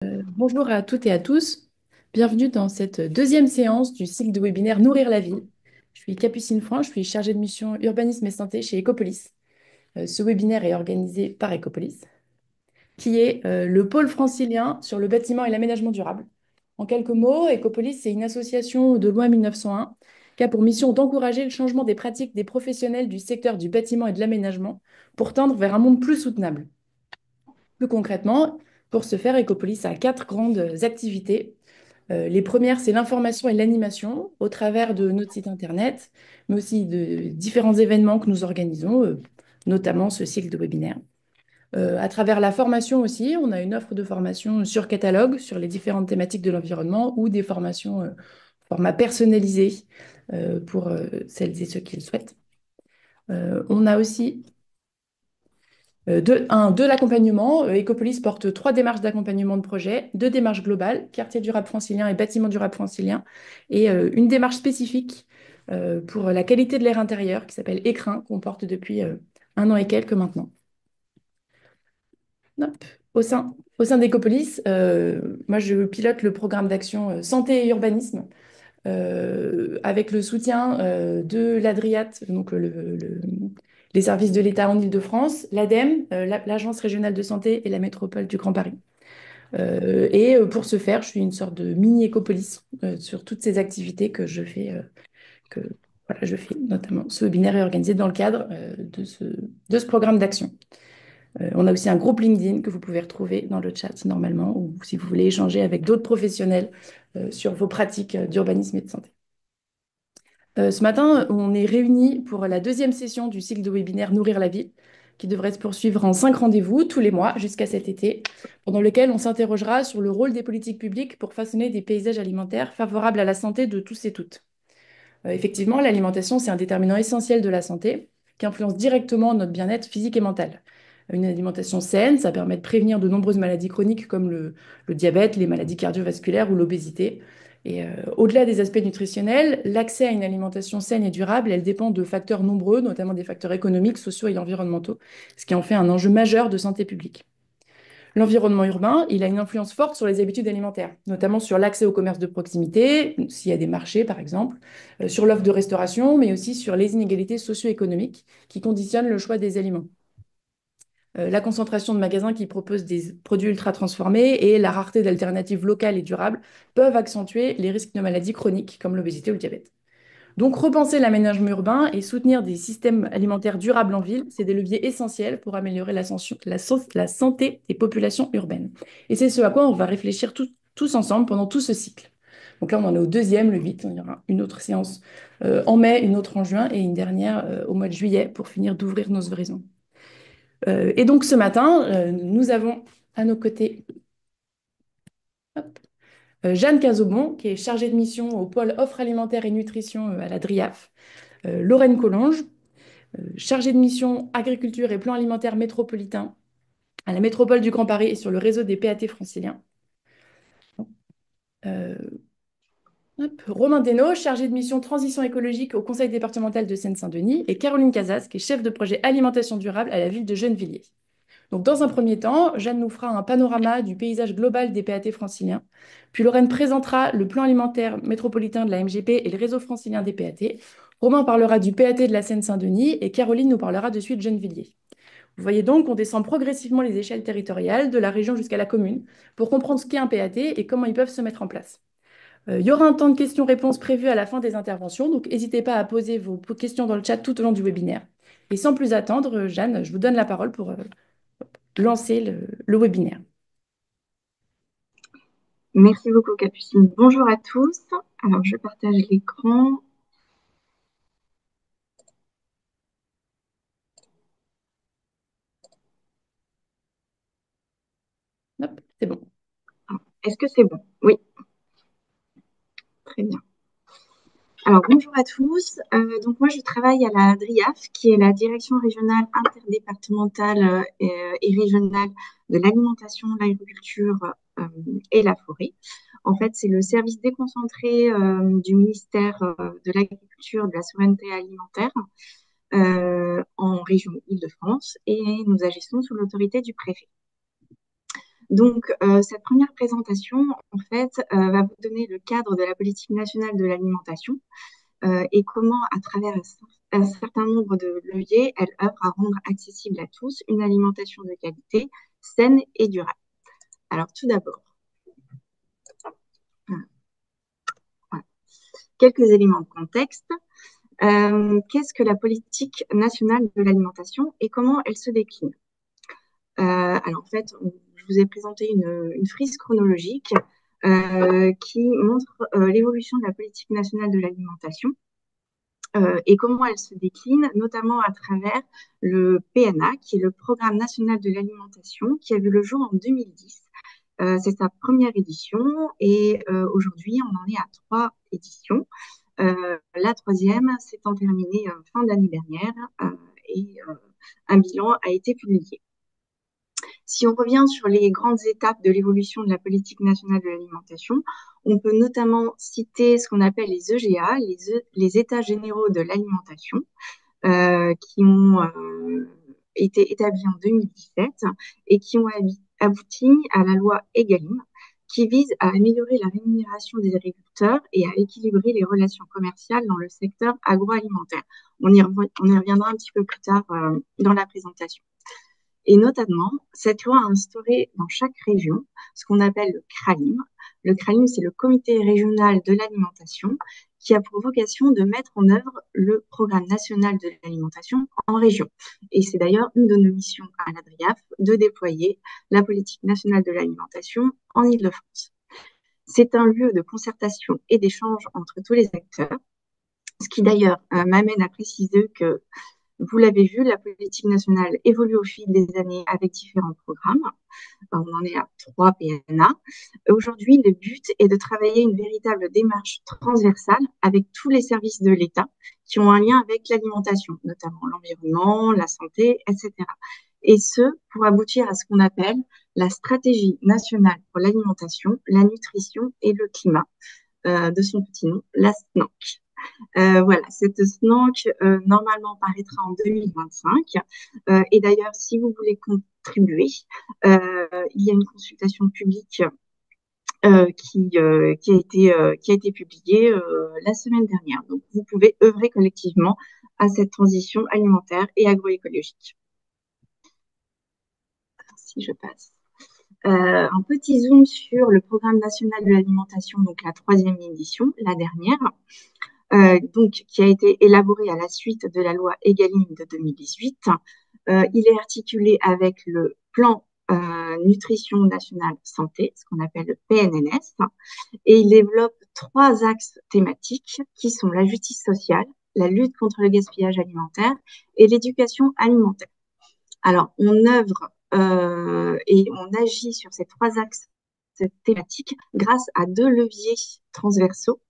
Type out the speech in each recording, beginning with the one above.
Bonjour à toutes et à tous. Bienvenue dans cette deuxième séance du cycle de webinaire Nourrir la ville. Je suis Capucine Franc, je suis chargée de mission urbanisme et santé chez Ecopolis. Ce webinaire est organisé par Ecopolis, qui est le pôle francilien sur le bâtiment et l'aménagement durable. En quelques mots, Ecopolis, c'est une association de loi 1901 qui a pour mission d'encourager le changement des pratiques des professionnels du secteur du bâtiment et de l'aménagement pour tendre vers un monde plus soutenable. Plus concrètement, pour ce faire, Ecopolis a quatre grandes activités. Les premières, c'est l'information et l'animation au travers de notre site internet, mais aussi de différents événements que nous organisons, notamment ce cycle de webinaires. À travers la formation aussi, on a une offre de formation sur catalogue sur les différentes thématiques de l'environnement ou des formations format personnalisé pour celles et ceux qui le souhaitent. On a aussi de l'accompagnement. Ecopolis porte trois démarches d'accompagnement de projet, deux démarches globales, quartier durable francilien et bâtiment durable francilien, et une démarche spécifique pour la qualité de l'air intérieur qui s'appelle ECRIN, qu'on porte depuis un an et quelques maintenant. Hop. Au sein d'Ecopolis, moi je pilote le programme d'action santé et urbanisme avec le soutien de l'Adriat, donc les services de l'État en Île-de-France, l'ADEME, l'Agence régionale de santé et la métropole du Grand Paris. Pour ce faire, je suis une sorte de mini-écopolis sur toutes ces activités que je fais, que voilà, je fais. Notamment, ce webinaire est organisé dans le cadre de ce programme d'action. On a aussi un groupe LinkedIn que vous pouvez retrouver dans le chat normalement, ou si vous voulez échanger avec d'autres professionnels sur vos pratiques d'urbanisme et de santé. Ce matin, on est réunis pour la deuxième session du cycle de webinaire Nourrir la ville, qui devrait se poursuivre en 5 rendez-vous tous les mois jusqu'à cet été, pendant lequel on s'interrogera sur le rôle des politiques publiques pour façonner des paysages alimentaires favorables à la santé de tous et toutes. Effectivement, l'alimentation, c'est un déterminant essentiel de la santé qui influence directement notre bien-être physique et mental. Une alimentation saine, ça permet de prévenir de nombreuses maladies chroniques comme le diabète, les maladies cardiovasculaires ou l'obésité. Au-delà des aspects nutritionnels, l'accès à une alimentation saine et durable, elle dépend de facteurs nombreux, notamment des facteurs économiques, sociaux et environnementaux, ce qui en fait un enjeu majeur de santé publique. L'environnement urbain, il a une influence forte sur les habitudes alimentaires, notamment sur l'accès au commerce de proximité, s'il y a des marchés par exemple, sur l'offre de restauration, mais aussi sur les inégalités socio-économiques qui conditionnent le choix des aliments. La concentration de magasins qui proposent des produits ultra transformés et la rareté d'alternatives locales et durables peuvent accentuer les risques de maladies chroniques comme l'obésité ou le diabète. Donc, repenser l'aménagement urbain et soutenir des systèmes alimentaires durables en ville, c'est des leviers essentiels pour améliorer la santé des populations urbaines. Et c'est ce à quoi on va réfléchir tous ensemble pendant tout ce cycle. Donc là, on en est au deuxième, le 8. Il y aura une autre séance en mai, une autre en juin et une dernière au mois de juillet pour finir d'ouvrir nos horizons. Et donc ce matin, nous avons à nos côtés hop, Jeanne Cazobon, qui est chargée de mission au pôle offre alimentaire et nutrition à la DRIAF, Lorraine Collonges, chargée de mission agriculture et plan alimentaire métropolitain à la métropole du Grand Paris et sur le réseau des PAT franciliens. Euh, Romain Desnaux, chargé de mission transition écologique au Conseil départemental de Seine-Saint-Denis, et Caroline Casas, qui est chef de projet alimentation durable à la ville de Gennevilliers. Donc, dans un premier temps, Jeanne nous fera un panorama du paysage global des PAT franciliens. Puis Lorraine présentera le plan alimentaire métropolitain de la MGP et le réseau francilien des PAT. Romain parlera du PAT de la Seine-Saint-Denis et Caroline nous parlera de suite de Gennevilliers. Vous voyez donc qu'on descend progressivement les échelles territoriales, de la région jusqu'à la commune, pour comprendre ce qu'est un PAT et comment ils peuvent se mettre en place. Il y aura un temps de questions-réponses prévu à la fin des interventions, donc n'hésitez pas à poser vos questions dans le chat tout au long du webinaire. Et sans plus attendre, Jeanne, je vous donne la parole pour lancer le webinaire. Merci beaucoup, Capucine. Bonjour à tous. Alors, je partage l'écran. Hop, c'est bon. Est-ce que c'est bon? Oui, très bien. Alors, bonjour à tous. Donc, moi, je travaille à la DRIAF, qui est la Direction régionale interdépartementale et régionale de l'alimentation, l'agriculture euh, et la forêt. En fait, c'est le service déconcentré du ministère de l'Agriculture, de la souveraineté alimentaire en région Île-de-France et nous agissons sous l'autorité du préfet. Donc, cette première présentation, en fait, va vous donner le cadre de la politique nationale de l'alimentation et comment, à travers un certain nombre de leviers, elle œuvre à rendre accessible à tous une alimentation de qualité, saine et durable. Alors, tout d'abord, voilà, quelques éléments de contexte. Qu'est-ce que la politique nationale de l'alimentation et comment elle se décline? Alors, en fait, je vous ai présenté une frise chronologique qui montre l'évolution de la politique nationale de l'alimentation et comment elle se décline, notamment à travers le PNA, qui est le Programme national de l'alimentation, qui a vu le jour en 2010. C'est sa première édition et aujourd'hui, on en est à 3 éditions. La troisième s'étant terminée fin d'année dernière et un bilan a été publié. Si on revient sur les grandes étapes de l'évolution de la politique nationale de l'alimentation, on peut notamment citer ce qu'on appelle les EGA, les États généraux de l'alimentation, qui ont été établis en 2017 et qui ont abouti à la loi EGalim, qui vise à améliorer la rémunération des agriculteurs et à équilibrer les relations commerciales dans le secteur agroalimentaire. On y reviendra un petit peu plus tard dans la présentation. Et notamment, cette loi a instauré dans chaque région ce qu'on appelle le CRALIM. Le CRALIM, c'est le Comité régional de l'alimentation qui a pour vocation de mettre en œuvre le programme national de l'alimentation en région. Et c'est d'ailleurs une de nos missions à la DRIAF de déployer la politique nationale de l'alimentation en Île-de-France. C'est un lieu de concertation et d'échange entre tous les acteurs, ce qui d'ailleurs m'amène à préciser que vous l'avez vu, la politique nationale évolue au fil des années avec différents programmes. On en est à 3 PNA. Aujourd'hui, le but est de travailler une véritable démarche transversale avec tous les services de l'État qui ont un lien avec l'alimentation, notamment l'environnement, la santé, etc. Et ce, pour aboutir à ce qu'on appelle la stratégie nationale pour l'alimentation, la nutrition et le climat, de son petit nom, la SNOC. Voilà, cette SNOC, normalement, paraîtra en 2025. Et d'ailleurs, si vous voulez contribuer, il y a une consultation publique qui a été publiée la semaine dernière. Donc, vous pouvez œuvrer collectivement à cette transition alimentaire et agroécologique. Si je passe. Un petit zoom sur le programme national de l'alimentation, donc la 3e édition, la dernière. Donc, qui a été élaboré à la suite de la loi EGalim de 2018. Il est articulé avec le plan Nutrition nationale santé, ce qu'on appelle le PNNS, et il développe 3 axes thématiques qui sont la justice sociale, la lutte contre le gaspillage alimentaire et l'éducation alimentaire. Alors, on œuvre et on agit sur ces 3 axes thématiques grâce à 2 leviers transversaux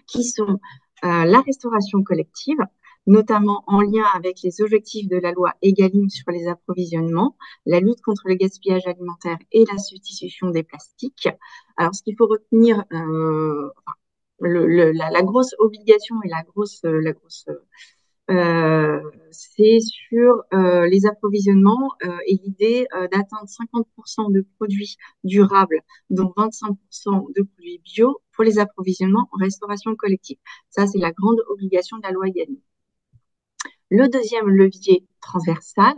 qui sont la restauration collective, notamment en lien avec les objectifs de la loi EGalim sur les approvisionnements, la lutte contre le gaspillage alimentaire et la substitution des plastiques. Alors, ce qu'il faut retenir, la grosse obligation et c'est sur les approvisionnements et l'idée d'atteindre 50% de produits durables, dont 25% de produits bio pour les approvisionnements en restauration collective. Ça, c'est la grande obligation de la loi EGalim. Le deuxième levier transversal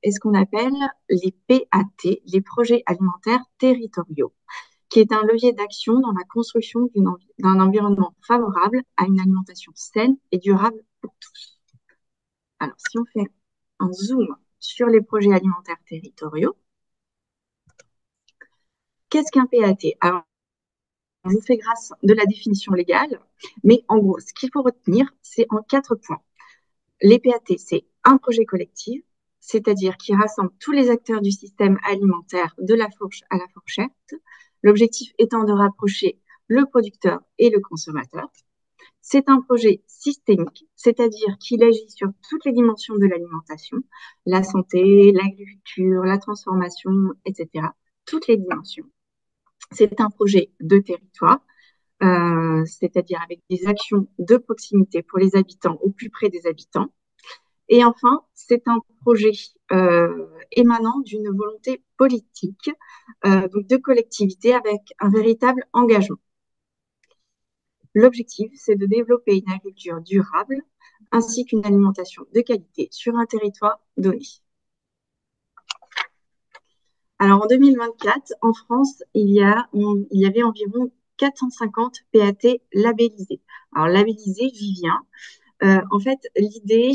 est ce qu'on appelle les PAT, les projets alimentaires territoriaux, qui est un levier d'action dans la construction d'un environnement favorable à une alimentation saine et durable pour tous. Alors, si on fait un zoom sur les projets alimentaires territoriaux, qu'est-ce qu'un PAT? Alors, je vous fais grâce de la définition légale, mais en gros, ce qu'il faut retenir, c'est en 4 points. Les PAT, c'est un projet collectif, c'est-à-dire qui rassemble tous les acteurs du système alimentaire de la fourche à la fourchette, l'objectif étant de rapprocher le producteur et le consommateur. C'est un projet systémique, c'est-à-dire qu'il agit sur toutes les dimensions de l'alimentation, la santé, l'agriculture, la transformation, etc. Toutes les dimensions. C'est un projet de territoire, c'est-à-dire avec des actions de proximité pour les habitants au plus près des habitants. Et enfin, c'est un projet émanant d'une volonté politique, donc de collectivité avec un véritable engagement. L'objectif, c'est de développer une agriculture durable ainsi qu'une alimentation de qualité sur un territoire donné. Alors en 2024, en France, il y avait environ 450 PAT labellisés. Alors labellisés Vivien. En fait, l'idée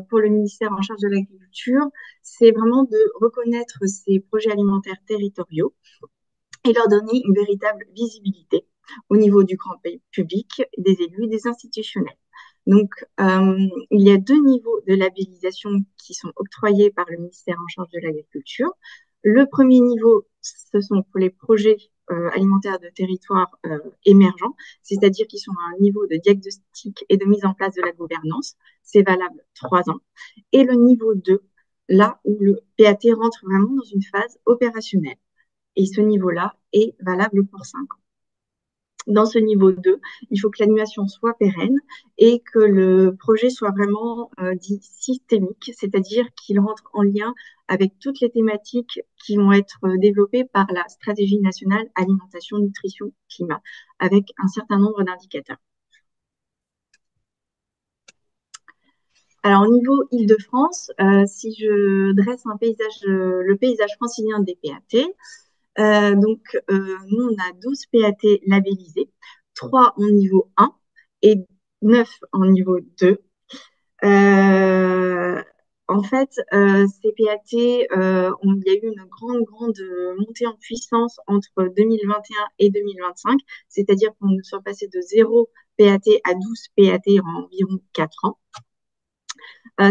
pour le ministère en charge de l'agriculture, c'est vraiment de reconnaître ces projets alimentaires territoriaux et leur donner une véritable visibilité au niveau du grand public, des élus et des institutionnels. Donc, il y a deux niveaux de labellisation qui sont octroyés par le ministère en charge de l'agriculture. Le premier niveau, ce sont pour les projets alimentaires de territoire émergents, c'est-à-dire qui sont à un niveau de diagnostic et de mise en place de la gouvernance. C'est valable 3 ans. Et le niveau 2, là où le PAT rentre vraiment dans une phase opérationnelle. Et ce niveau-là est valable pour 5 ans. Dans ce niveau 2, il faut que l'animation soit pérenne et que le projet soit vraiment dit systémique, c'est-à-dire qu'il rentre en lien avec toutes les thématiques qui vont être développées par la stratégie nationale alimentation, nutrition, climat, avec un certain nombre d'indicateurs. Alors, au niveau Île-de-France, si je dresse un paysage, le paysage francilien des PAT, nous, on a 12 PAT labellisés, 3 en niveau 1 et 9 en niveau 2. En fait, ces PAT, il y a eu une grande montée en puissance entre 2021 et 2025, c'est-à-dire qu'on nous sommes passés de 0 PAT à 12 PAT en environ 4 ans.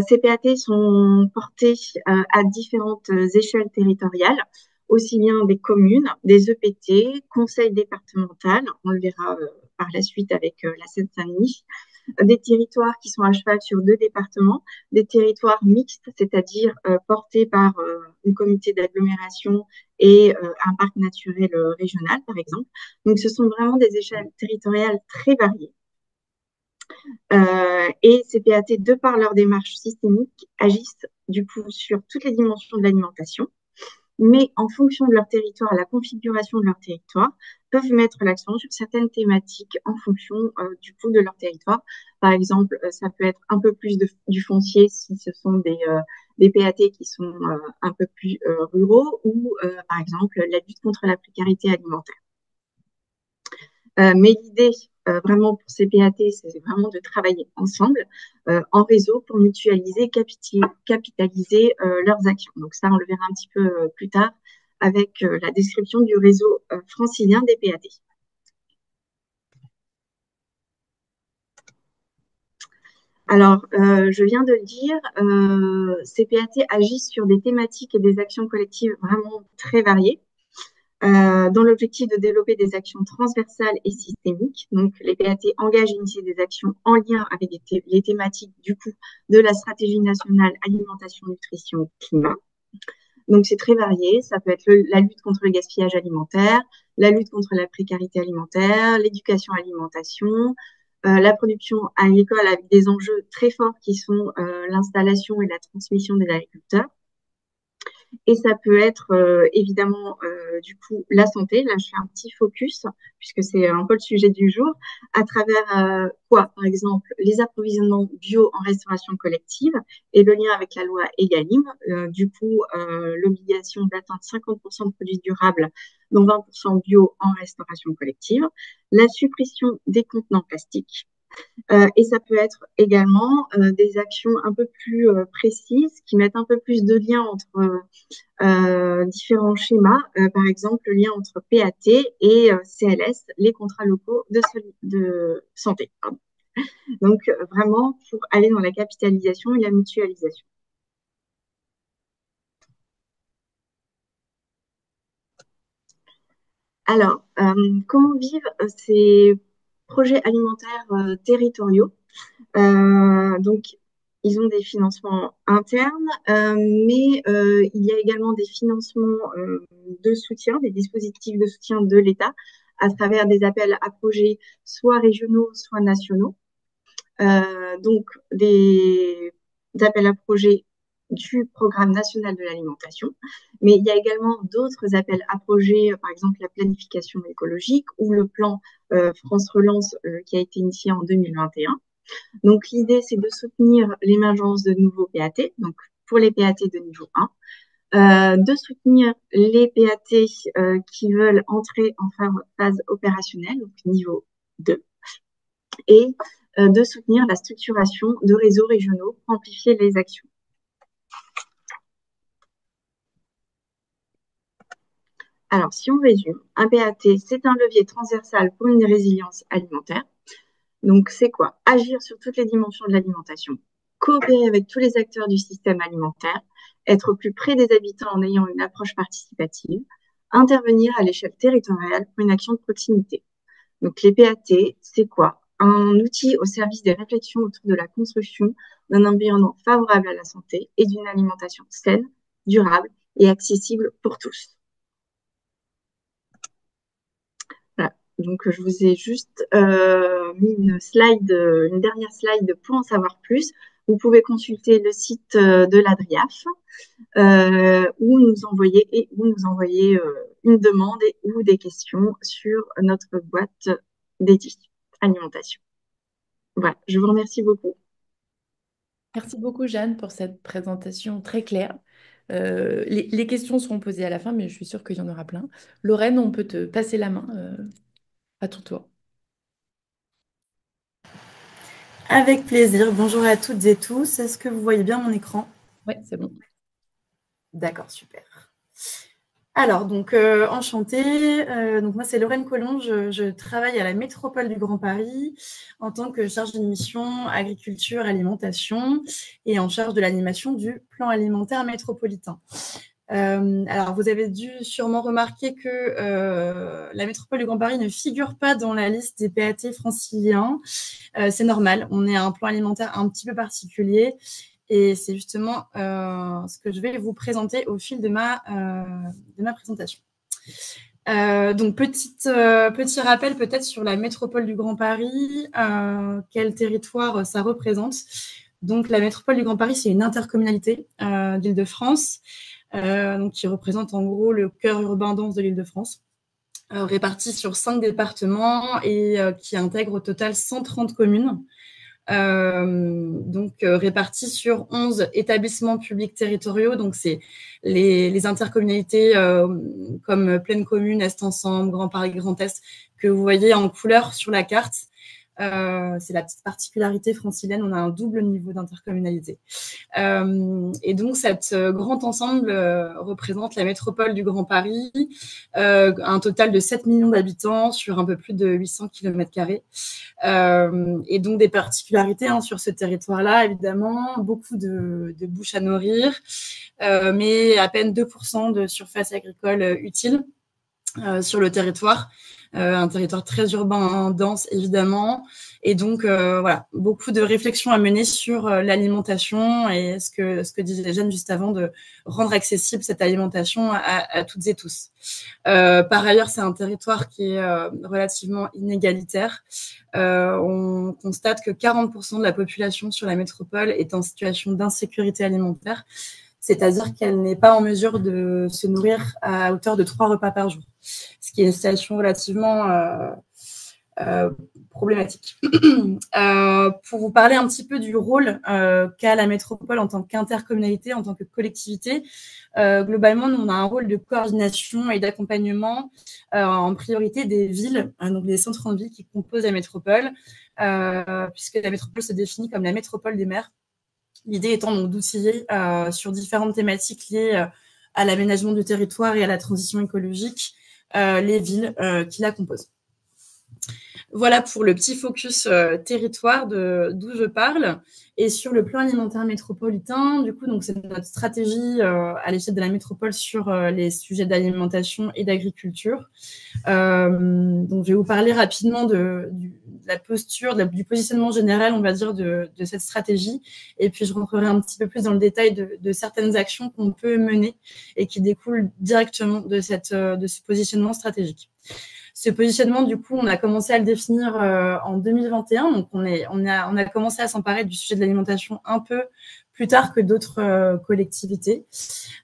Ces PAT sont portés à différentes échelles territoriales, aussi bien des communes, des EPT, conseils départemental, on le verra par la suite avec la Seine-Saint-Denis, des territoires qui sont à cheval sur 2 départements, des territoires mixtes, c'est-à-dire portés par un comité d'agglomération et un parc naturel régional, par exemple. Donc, ce sont vraiment des échelles territoriales très variées. Et ces PAT, de par leur démarche systémique, agissent du coup sur toutes les dimensions de l'alimentation, mais en fonction de leur territoire, la configuration de leur territoire, peuvent mettre l'accent sur certaines thématiques en fonction du coup de leur territoire. Par exemple, ça peut être un peu plus du foncier si ce sont des PAT qui sont un peu plus ruraux ou par exemple la lutte contre la précarité alimentaire. Mais l'idée, vraiment pour ces PAT, c'est vraiment de travailler ensemble en réseau pour mutualiser, capitaliser leurs actions. Donc ça, on le verra un petit peu plus tard avec la description du réseau francilien des PAT. Alors, je viens de le dire, ces PAT agissent sur des thématiques et des actions collectives vraiment très variées. Dans l'objectif de développer des actions transversales et systémiques. Donc, les PAT engagent et initient des actions en lien avec les thématiques du coup de la stratégie nationale alimentation, nutrition, climat. Donc, c'est très varié. Ça peut être la lutte contre le gaspillage alimentaire, la lutte contre la précarité alimentaire, l'éducation alimentation, la production agricole avec des enjeux très forts qui sont l'installation et la transmission des agriculteurs. Et ça peut être évidemment du coup la santé. Là, je fais un petit focus puisque c'est un peu le sujet du jour. À travers quoi? Par exemple, les approvisionnements bio en restauration collective et le lien avec la loi Egalim. Du coup, l'obligation d'atteindre 50% de produits durables, dont 20% bio en restauration collective. La suppression des contenants plastiques. Et ça peut être également des actions un peu plus précises qui mettent un peu plus de lien entre différents schémas, par exemple le lien entre PAT et CLS, les contrats locaux de santé. Pardon. Donc vraiment pour aller dans la capitalisation et la mutualisation. Alors, comment vivent ces projets alimentaires territoriaux? Donc, ils ont des financements internes, mais il y a également des financements de soutien, des dispositifs de soutien de l'État à travers des appels à projets soit régionaux, soit nationaux. Donc, des d'appels à projets du Programme national de l'alimentation, mais il y a également d'autres appels à projets, par exemple la planification écologique ou le plan France Relance qui a été initié en 2021. Donc l'idée, c'est de soutenir l'émergence de nouveaux PAT, donc pour les PAT de niveau 1, de soutenir les PAT qui veulent entrer en phase opérationnelle, donc niveau 2, et de soutenir la structuration de réseaux régionaux pour amplifier les actions. Alors, si on résume, un PAT, c'est un levier transversal pour une résilience alimentaire. Donc, c'est quoi? Agir sur toutes les dimensions de l'alimentation, coopérer avec tous les acteurs du système alimentaire, être au plus près des habitants en ayant une approche participative, intervenir à l'échelle territoriale pour une action de proximité. Donc, les PAT, c'est quoi? Un outil au service des réflexions autour de la construction d'un environnement favorable à la santé et d'une alimentation saine, durable et accessible pour tous. Voilà. Donc, je vous ai juste mis une dernière slide pour en savoir plus. Vous pouvez consulter le site de l'ADRIAF où nous envoyer une demande ou des questions sur notre boîte dédiée alimentation. Voilà, je vous remercie beaucoup. Merci beaucoup, Jeanne, pour cette présentation très claire. Les questions seront posées à la fin, mais je suis sûre qu'il y en aura plein. Lorraine, on peut te passer la main à ton tour. Avec plaisir. Bonjour à toutes et tous. Est-ce que vous voyez bien mon écran? Oui, c'est bon. D'accord, super. Alors, donc, enchantée. Donc, moi, c'est Lorraine Collomb. Je travaille à la métropole du Grand Paris en tant que chargée de mission agriculture, alimentation et en charge de l'animation du plan alimentaire métropolitain. Alors, vous avez dû sûrement remarquer que la métropole du Grand Paris ne figure pas dans la liste des PAT franciliens. C'est normal, on est à un plan alimentaire un petit peu particulier et c'est justement ce que je vais vous présenter au fil de ma présentation. Donc, petit rappel peut-être sur la métropole du Grand Paris, quel territoire ça représente. Donc, la métropole du Grand Paris, c'est une intercommunalité d'Île-de-France qui représente en gros le cœur urbain dense de l'Île-de-France. Répartis sur 5 départements et qui intègre au total 130 communes. Répartis sur 11 établissements publics territoriaux. Donc, c'est les intercommunalités comme Pleine Commune, Est Ensemble, Grand Paris, Grand Est, que vous voyez en couleur sur la carte. C'est la petite particularité francilienne, on a un double niveau d'intercommunalité. Et donc, cet grand ensemble représente la métropole du Grand Paris, un total de 7 millions d'habitants sur un peu plus de 800 km². Et donc, des particularités sur ce territoire-là, évidemment, beaucoup de bouches à nourrir, mais à peine 2% de surface agricole utile sur le territoire. Un territoire très urbain, dense, évidemment. Et donc, voilà, beaucoup de réflexions à mener sur l'alimentation et ce que disait Jeanne juste avant, de rendre accessible cette alimentation à toutes et tous. Par ailleurs, c'est un territoire qui est relativement inégalitaire. On constate que 40% de la population sur la métropole est en situation d'insécurité alimentaire, c'est-à-dire qu'elle n'est pas en mesure de se nourrir à hauteur de 3 repas par jour, ce qui est une situation relativement problématique. Pour vous parler un petit peu du rôle qu'a la métropole en tant qu'intercommunalité, en tant que collectivité, globalement, nous, on a un rôle de coordination et d'accompagnement en priorité des villes, donc les centres en ville qui composent la métropole, puisque la métropole se définit comme la métropole des mers. L'idée étant donc d'outiller sur différentes thématiques liées à l'aménagement du territoire et à la transition écologique les villes qui la composent. Voilà pour le petit focus territoire d'où je parle. Et sur le plan alimentaire métropolitain, du coup, donc c'est notre stratégie à l'échelle de la métropole sur les sujets d'alimentation et d'agriculture. Donc, je vais vous parler rapidement de la posture, du positionnement général, on va dire, de cette stratégie. Et puis, je rentrerai un petit peu plus dans le détail de certaines actions qu'on peut mener et qui découlent directement de ce positionnement stratégique. Ce positionnement, du coup, on a commencé à le définir en 2021. Donc, on a commencé à s'emparer du sujet de l'alimentation un peu plus tard que d'autres collectivités.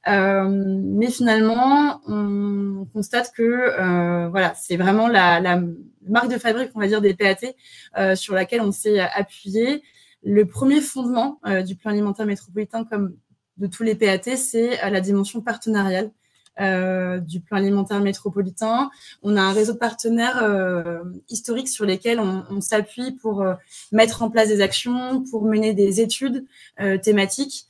Mais finalement, on constate que voilà, c'est vraiment la marque de fabrique, on va dire, des PAT sur laquelle on s'est appuyé. Le premier fondement du plan alimentaire métropolitain, comme de tous les PAT, c'est la dimension partenariale du plan alimentaire métropolitain. On a un réseau de partenaires historiques sur lesquels on s'appuie pour mettre en place des actions, pour mener des études thématiques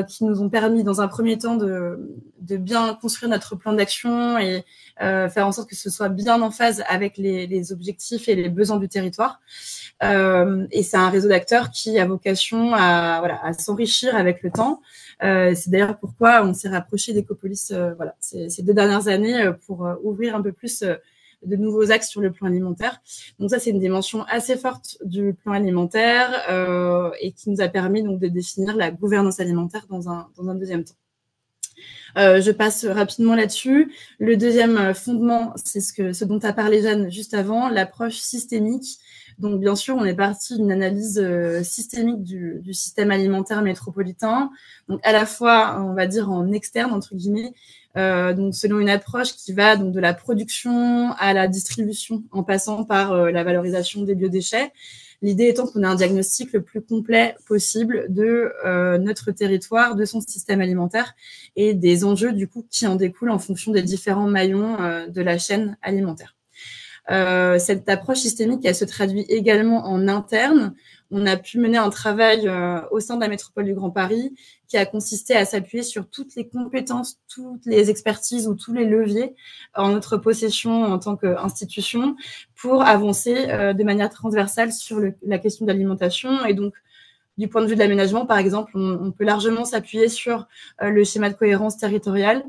qui nous ont permis, dans un premier temps, de bien construire notre plan d'action et faire en sorte que ce soit bien en phase avec les objectifs et les besoins du territoire. Et c'est un réseau d'acteurs qui a vocation à s'enrichir avec le temps. C'est d'ailleurs pourquoi on s'est rapproché d'Ecopolis ces 2 dernières années pour ouvrir un peu plus de nouveaux axes sur le plan alimentaire. Donc ça, c'est une dimension assez forte du plan alimentaire et qui nous a permis donc de définir la gouvernance alimentaire dans un deuxième temps. Je passe rapidement là-dessus. Le deuxième fondement, c'est ce dont a parlé Jeanne juste avant, l'approche systémique. Donc, bien sûr, on est parti d'une analyse systémique du système alimentaire métropolitain. Donc, à la fois, on va dire en externe, entre guillemets, donc selon une approche qui va donc de la production à la distribution, en passant par la valorisation des biodéchets. L'idée étant qu'on a un diagnostic le plus complet possible de notre territoire, de son système alimentaire et des enjeux du coup qui en découlent en fonction des différents maillons de la chaîne alimentaire. Cette approche systémique, elle se traduit également en interne. On a pu mener un travail au sein de la métropole du Grand Paris qui a consisté à s'appuyer sur toutes les compétences, toutes les expertises ou tous les leviers en notre possession en tant qu'institution pour avancer de manière transversale sur la question de l'alimentation. Et donc, du point de vue de l'aménagement, par exemple, on peut largement s'appuyer sur le schéma de cohérence territoriale.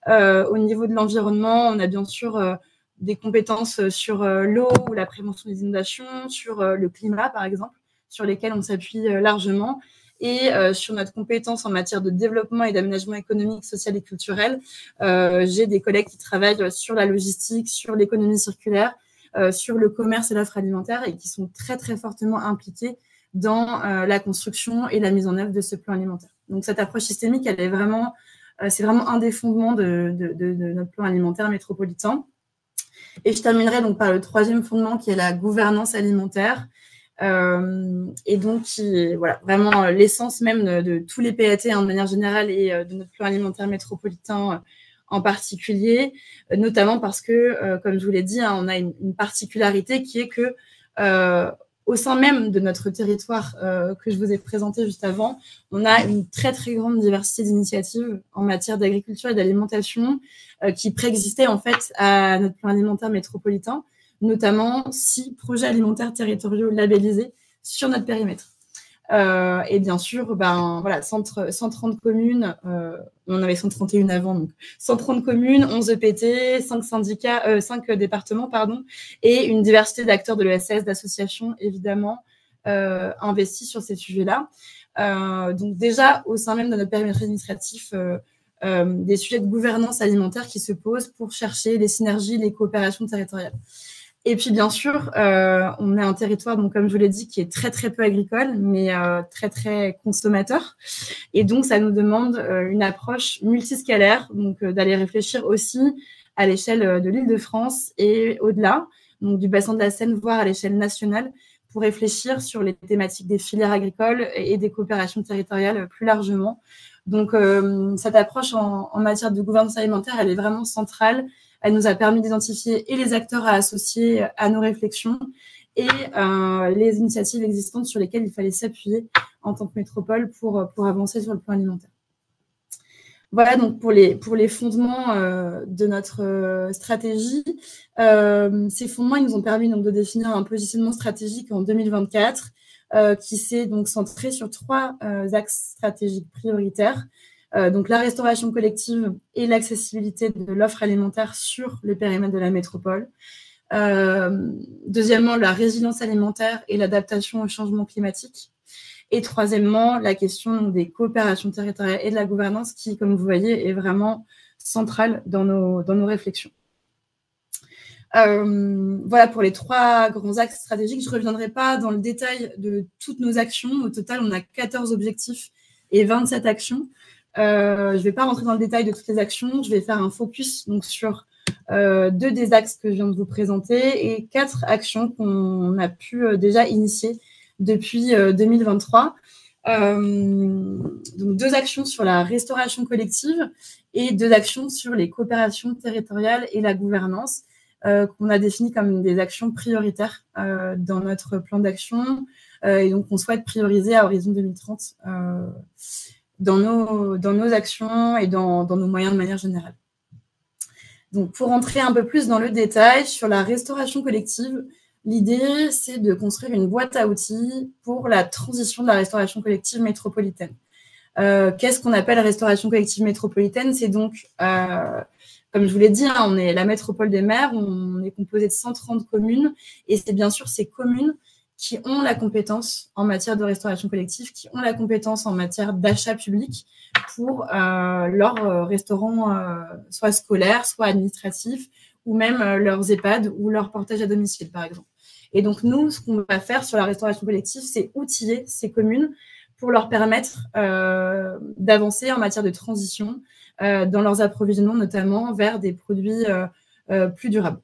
Au niveau de l'environnement, on a bien sûr des compétences sur l'eau ou la prévention des inondations, sur le climat, par exemple, sur lesquelles on s'appuie largement, et sur notre compétence en matière de développement et d'aménagement économique, social et culturel. J'ai des collègues qui travaillent sur la logistique, sur l'économie circulaire, sur le commerce et l'offre alimentaire et qui sont très, très fortement impliqués dans la construction et la mise en œuvre de ce plan alimentaire. Donc, cette approche systémique, elle est vraiment, c'est vraiment un des fondements de notre plan alimentaire métropolitain. Et je terminerai donc par le troisième fondement qui est la gouvernance alimentaire. Et donc, qui est vraiment l'essence même de tous les PAT de manière générale et de notre plan alimentaire métropolitain en particulier, notamment parce que, comme je vous l'ai dit, on a une particularité qui est que au sein même de notre territoire que je vous ai présenté juste avant, on a une très, très grande diversité d'initiatives en matière d'agriculture et d'alimentation qui préexistaient en fait à notre plan alimentaire métropolitain, notamment 6 projets alimentaires territoriaux labellisés sur notre périmètre. Et bien sûr, 130 communes, on en avait 131 avant, donc 130 communes, 11 EPT, 5 syndicats, 5 départements, et une diversité d'acteurs de l'ESS, d'associations, évidemment, investis sur ces sujets-là. Donc déjà, au sein même de notre périmètre administratif, des sujets de gouvernance alimentaire qui se posent pour chercher les synergies, les coopérations territoriales. Et puis, bien sûr, on est un territoire, donc, comme je vous l'ai dit, qui est très, très peu agricole, mais très, très consommateur. Et donc, ça nous demande une approche multiscalaire, donc d'aller réfléchir aussi à l'échelle de l'Île-de-France et au-delà, donc du bassin de la Seine, voire à l'échelle nationale, pour réfléchir sur les thématiques des filières agricoles et des coopérations territoriales plus largement. Donc, cette approche en matière de gouvernance alimentaire, elle est vraiment centrale. Elle nous a permis d'identifier et les acteurs à associer à nos réflexions et les initiatives existantes sur lesquelles il fallait s'appuyer en tant que métropole pour avancer sur le plan alimentaire. Voilà donc pour les fondements de notre stratégie. Ces fondements, ils nous ont permis donc de définir un positionnement stratégique en 2024 qui s'est donc centré sur 3 axes stratégiques prioritaires. Donc la restauration collective et l'accessibilité de l'offre alimentaire sur le périmètre de la métropole. Deuxièmement, la résilience alimentaire et l'adaptation au changement climatique. Et troisièmement, la question des coopérations territoriales et de la gouvernance qui, comme vous voyez, est vraiment centrale dans nos réflexions. Voilà pour les 3 grands axes stratégiques. Je ne reviendrai pas dans le détail de toutes nos actions. Au total, on a 14 objectifs et 27 actions. Je ne vais pas rentrer dans le détail de toutes les actions. Je vais faire un focus donc, sur 2 des axes que je viens de vous présenter et 4 actions qu'on a pu déjà initier depuis 2023. Donc 2 actions sur la restauration collective et 2 actions sur les coopérations territoriales et la gouvernance qu'on a définies comme des actions prioritaires dans notre plan d'action et donc on souhaite prioriser à horizon 2030 dans nos actions et dans nos moyens de manière générale. Donc pour entrer un peu plus dans le détail sur la restauration collective, l'idée, c'est de construire une boîte à outils pour la transition de la restauration collective métropolitaine. Qu'est-ce qu'on appelle restauration collective métropolitaine? C'est donc, comme je vous l'ai dit, hein, on est la métropole des maires, on est composé de 130 communes, et c'est bien sûr ces communes qui ont la compétence en matière de restauration collective, qui ont la compétence en matière d'achat public pour leurs restaurants, soit scolaires, soit administratifs, ou même leurs EHPAD ou leur portage à domicile, par exemple. Et donc, nous, ce qu'on va faire sur la restauration collective, c'est outiller ces communes pour leur permettre d'avancer en matière de transition dans leurs approvisionnements, notamment vers des produits plus durables.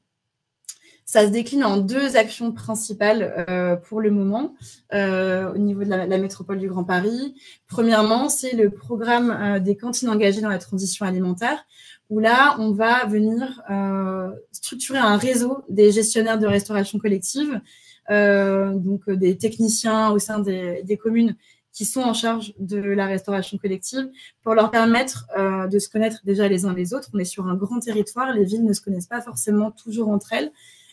Ça se décline en 2 actions principales pour le moment au niveau de la métropole du Grand Paris. Premièrement, c'est le programme des cantines engagées dans la transition alimentaire, où là, on va venir structurer un réseau des gestionnaires de restauration collective, donc des techniciens au sein des communes qui sont en charge de la restauration collective, pour leur permettre de se connaître déjà les uns les autres. On est sur un grand territoire, les villes ne se connaissent pas forcément toujours entre elles,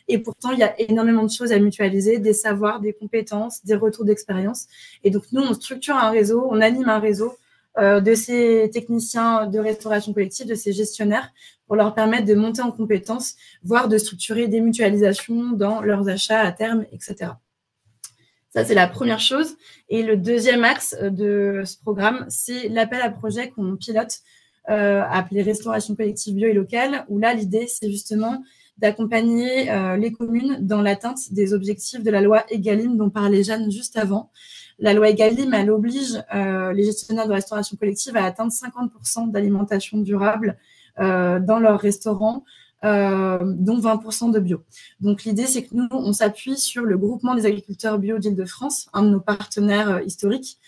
et pourtant, il y a énormément de choses à mutualiser, des savoirs, des compétences, des retours d'expérience. Et donc, nous, on structure un réseau, on anime un réseau de ces techniciens de restauration collective, de ces gestionnaires, pour leur permettre de monter en compétences, voire de structurer des mutualisations dans leurs achats à terme, etc. Ça, c'est la première chose. Et le deuxième axe de ce programme, c'est l'appel à projet qu'on pilote, appelé Restauration collective bio et locale, où là, l'idée, c'est justement d'accompagner les communes dans l'atteinte des objectifs de la loi Egalim dont parlait Jeanne juste avant. La loi Egalim, elle oblige les gestionnaires de restauration collective à atteindre 50% d'alimentation durable dans leurs restaurants, dont 20% de bio. Donc l'idée, c'est que nous, on s'appuie sur le groupement des agriculteurs bio d'Île-de-France, un de nos partenaires historiques,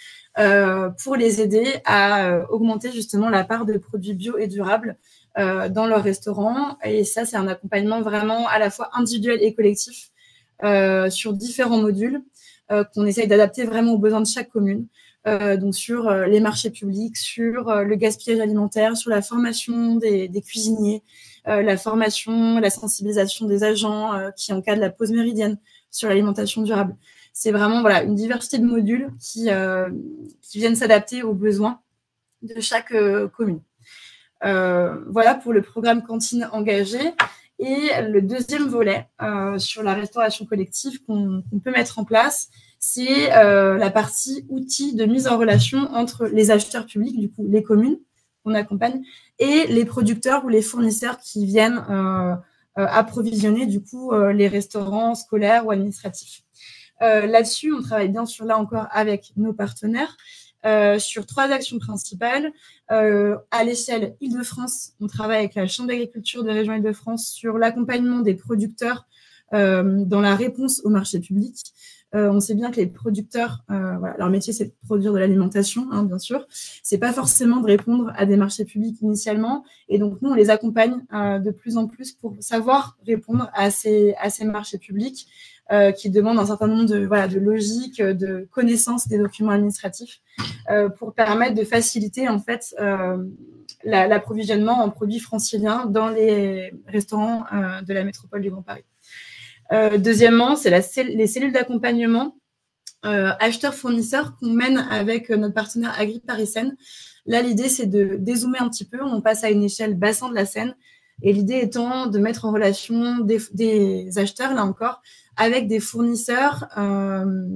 pour les aider à augmenter justement la part de produits bio et durables dans leur restaurant. Et ça, c'est un accompagnement vraiment à la fois individuel et collectif sur différents modules qu'on essaye d'adapter vraiment aux besoins de chaque commune. Donc sur les marchés publics, sur le gaspillage alimentaire, sur la formation des cuisiniers, la formation, la sensibilisation des agents qui encadrent la pause méridienne sur l'alimentation durable. C'est vraiment voilà, une diversité de modules qui viennent s'adapter aux besoins de chaque commune. Voilà pour le programme Cantine engagée. Et le deuxième volet sur la restauration collective qu'on peut mettre en place, c'est la partie outils de mise en relation entre les acheteurs publics, du coup les communes qu'on accompagne, et les producteurs ou les fournisseurs qui viennent approvisionner du coup les restaurants scolaires ou administratifs. Là-dessus, on travaille bien sûr là encore avec nos partenaires sur 3 actions principales. À l'échelle Île-de-France, on travaille avec la Chambre d'agriculture de la région Île-de-France sur l'accompagnement des producteurs dans la réponse au marché public. On sait bien que les producteurs, voilà, leur métier, c'est de produire de l'alimentation, hein, bien sûr. C'est pas forcément de répondre à des marchés publics initialement. Et donc, nous, on les accompagne de plus en plus pour savoir répondre à ces marchés publics qui demandent un certain nombre de logiques, de connaissances des documents administratifs pour permettre de faciliter, en fait, l'approvisionnement en produits franciliens dans les restaurants de la métropole du Grand Paris. Deuxièmement, c'est les cellules d'accompagnement acheteurs-fournisseurs qu'on mène avec notre partenaire Agri-Paris-Seine. Là, l'idée, c'est de dézoomer un petit peu. On passe à une échelle bassin de la Seine. Et l'idée étant de mettre en relation des acheteurs, là encore, avec des fournisseurs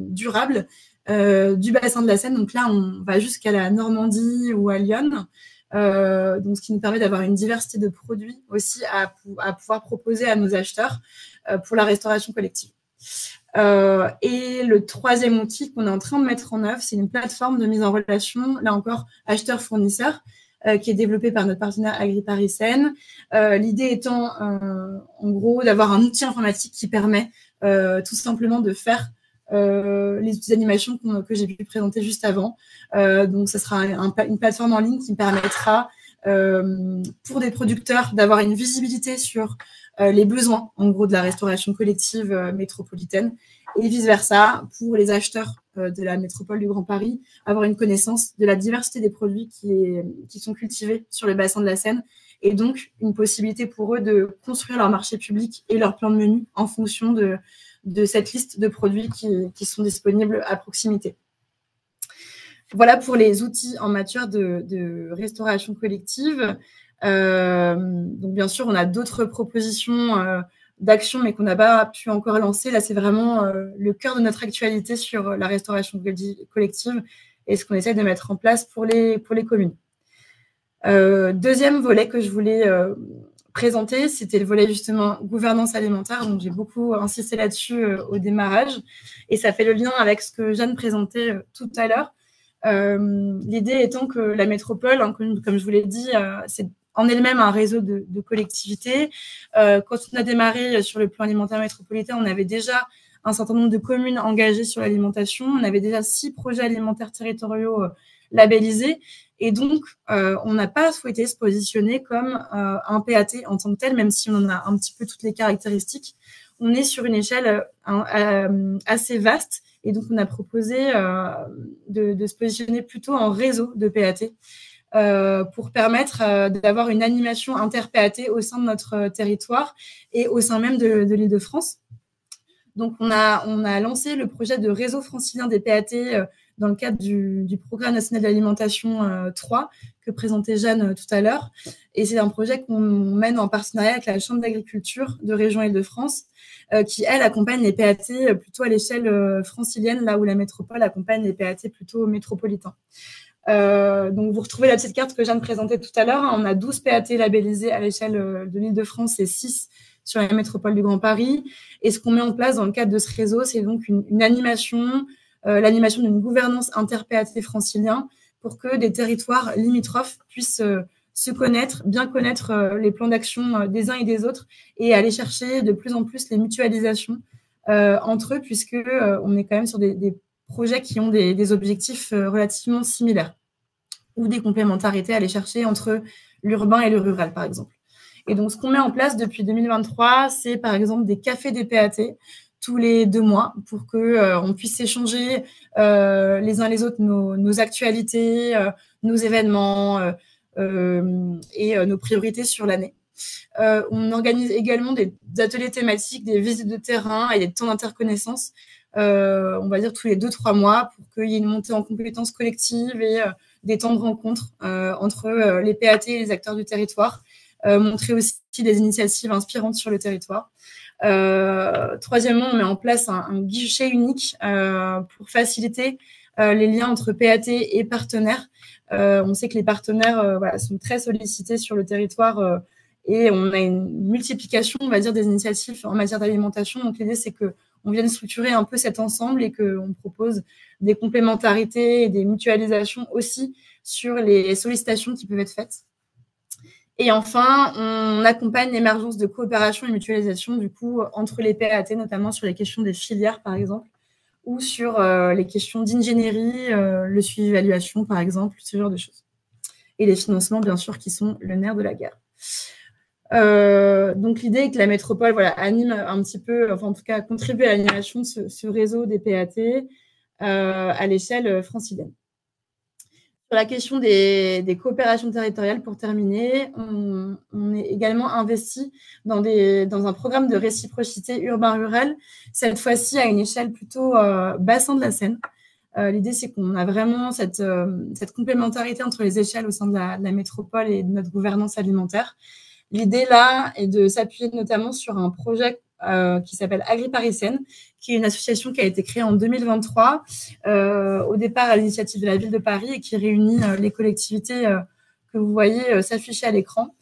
durables du bassin de la Seine. Donc là, on va jusqu'à la Normandie ou à Lyon. Donc, ce qui nous permet d'avoir une diversité de produits aussi à pouvoir proposer à nos acheteurs pour la restauration collective. Et le troisième outil qu'on est en train de mettre en œuvre, c'est une plateforme de mise en relation, là encore, acheteur-fournisseur, qui est développée par notre partenaire AgriParisSen. L'idée étant, en gros, d'avoir un outil informatique qui permet tout simplement de faire les outils d'animation que j'ai pu présenter juste avant. Donc, ce sera une plateforme en ligne qui permettra pour des producteurs d'avoir une visibilité sur les besoins, en gros, de la restauration collective métropolitaine et vice-versa pour les acheteurs de la métropole du Grand Paris, avoir une connaissance de la diversité des produits qui sont cultivés sur le bassin de la Seine et donc une possibilité pour eux de construire leur marché public et leur plan de menu en fonction de cette liste de produits qui sont disponibles à proximité. Voilà pour les outils en matière de restauration collective. Donc, bien sûr, on a d'autres propositions d'action, mais qu'on n'a pas pu encore lancer. Là, c'est vraiment le cœur de notre actualité sur la restauration collective et ce qu'on essaie de mettre en place pour les communes. Deuxième volet que je voulais présenter, c'était le volet justement gouvernance alimentaire. Donc, j'ai beaucoup insisté là-dessus au démarrage et ça fait le lien avec ce que Jeanne présentait tout à l'heure. L'idée étant que la métropole, hein, comme je vous l'ai dit, c'est en elle-même un réseau de collectivités. Quand on a démarré sur le plan alimentaire métropolitain, on avait déjà un certain nombre de communes engagées sur l'alimentation. On avait déjà 6 projets alimentaires territoriaux labellisés. Et donc, on n'a pas souhaité se positionner comme un PAT en tant que tel, même si on en a un petit peu toutes les caractéristiques. On est sur une échelle assez vaste. Et donc, on a proposé de se positionner plutôt en réseau de PAT pour permettre d'avoir une animation inter-PAT au sein de notre territoire et au sein même de l'Île-de-France. Donc, on a lancé le projet de réseau francilien des PAT dans le cadre du Programme national d'alimentation 3 que présentait Jeanne tout à l'heure. Et c'est un projet qu'on mène en partenariat avec la Chambre d'agriculture de région Île-de-France qui, elle, accompagne les PAT plutôt à l'échelle francilienne, là où la métropole accompagne les PAT plutôt métropolitains. Donc, vous retrouvez la petite carte que Jeanne présentait tout à l'heure. On a 12 PAT labellisés à l'échelle de l'Île-de-France et 6 sur la métropole du Grand Paris. Et ce qu'on met en place dans le cadre de ce réseau, c'est donc une animation, l'animation d'une gouvernance inter-PAT francilien pour que des territoires limitrophes puissent se connaître, bien connaître les plans d'action des uns et des autres et aller chercher de plus en plus les mutualisations entre eux, puisque on est quand même sur des projets qui ont des objectifs relativement similaires ou des complémentarités à aller chercher entre l'urbain et le rural, par exemple. Et donc, ce qu'on met en place depuis 2023, c'est par exemple des cafés des PAT tous les 2 mois pour qu'on puisse s'échanger les uns les autres nos actualités, nos événements et nos priorités sur l'année. On organise également des ateliers thématiques, des visites de terrain et des temps d'interconnaissance, on va dire tous les 2-3 mois pour qu'il y ait une montée en compétences collectives et des temps de rencontre entre les PAT et les acteurs du territoire. Montrer aussi des initiatives inspirantes sur le territoire. Troisièmement, on met en place un guichet unique pour faciliter les liens entre PAT et partenaires. On sait que les partenaires sont très sollicités sur le territoire et on a une multiplication, on va dire, des initiatives en matière d'alimentation. Donc, l'idée, c'est qu'on vienne structurer un peu cet ensemble et qu'on propose des complémentarités et des mutualisations aussi sur les sollicitations qui peuvent être faites. Et enfin, on accompagne l'émergence de coopération et mutualisation, du coup, entre les PAT, notamment sur les questions des filières, par exemple, ou sur les questions d'ingénierie, le suivi d'évaluation, par exemple, ce genre de choses. Et les financements, bien sûr, qui sont le nerf de la guerre. Donc, l'idée est que la métropole anime un petit peu, enfin, en tout cas, contribue à l'animation de ce réseau des PAT à l'échelle francilienne. Sur la question des coopérations territoriales, pour terminer, on est également investi dans un programme de réciprocité urbain-rural, cette fois-ci à une échelle plutôt bassin de la Seine. L'idée, c'est qu'on a vraiment cette complémentarité entre les échelles au sein de la métropole et de notre gouvernance alimentaire. L'idée, là, est de s'appuyer notamment sur un projet qui s'appelle AgriParisSen, qui est une association qui a été créée en 2023, au départ à l'initiative de la ville de Paris et qui réunit les collectivités que vous voyez s'afficher à l'écran.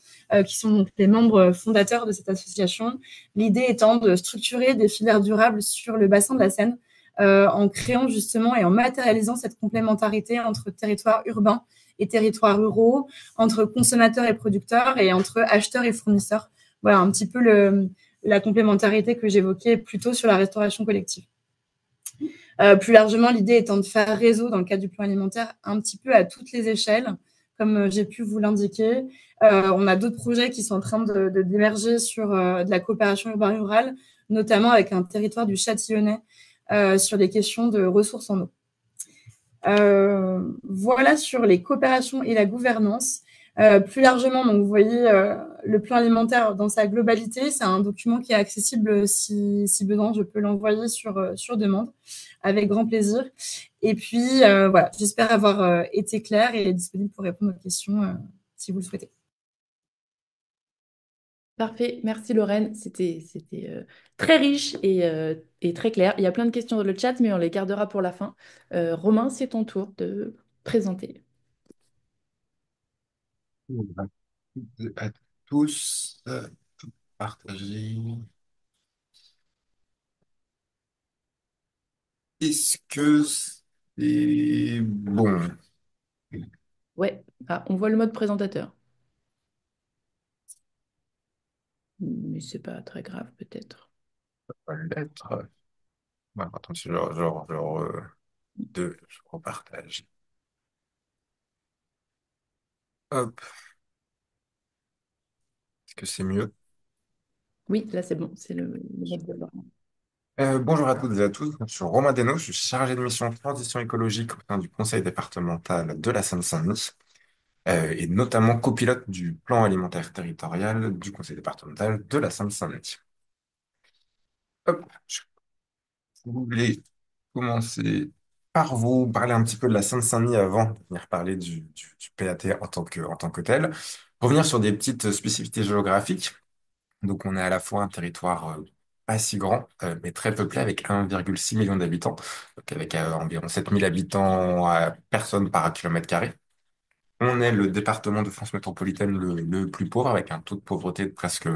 qui sont donc les membres fondateurs de cette association. L'idée étant de structurer des filières durables sur le bassin de la Seine, en créant justement et en matérialisant cette complémentarité entre territoires urbains et territoires ruraux, entre consommateurs et producteurs et entre acheteurs et fournisseurs. Voilà un petit peu la complémentarité que j'évoquais plutôt sur la restauration collective. Plus largement, l'idée étant de faire réseau dans le cadre du plan alimentaire un petit peu à toutes les échelles, comme j'ai pu vous l'indiquer. On a d'autres projets qui sont en train d'émerger sur de la coopération urbaine-rurale, notamment avec un territoire du Châtillonnais sur des questions de ressources en eau. Voilà sur les coopérations et la gouvernance. Plus largement, donc vous voyez le plan alimentaire dans sa globalité, c'est un document qui est accessible si besoin, je peux l'envoyer sur demande avec grand plaisir. Et puis voilà, j'espère avoir été claire et disponible pour répondre aux questions si vous le souhaitez. Parfait, merci Lorraine. C'était très riche et très clair. Il y a plein de questions dans le chat, mais on les gardera pour la fin. Romain, c'est ton tour de présenter. Bonjour à tous, partager. Est-ce que c'est bon? Ouais, ah, on voit le mode présentateur. Mais c'est pas très grave, peut-être. Lettre. Voilà, attends, je repartage. Hop, est-ce que c'est mieux? Oui, là c'est bon, c'est le mode de Lorraine. Bonjour à toutes et à tous, je suis Romain Desnos, je suis chargé de mission transition écologique au sein du conseil départemental de la Seine-Saint-Denis, et notamment copilote du plan alimentaire territorial du conseil départemental de la Seine-Saint-Denis. Hop, vous voulez commencer par vous parler un petit peu de la Seine-Saint-Denis avant de venir parler du PAT en tant que tel. Revenir sur des petites spécificités géographiques. Donc, on est à la fois un territoire pas si grand, mais très peuplé avec 1,6 million d'habitants, donc avec environ 7000 habitants à personne par kilomètre carré. On est le département de France métropolitaine le plus pauvre, avec un taux de pauvreté de presque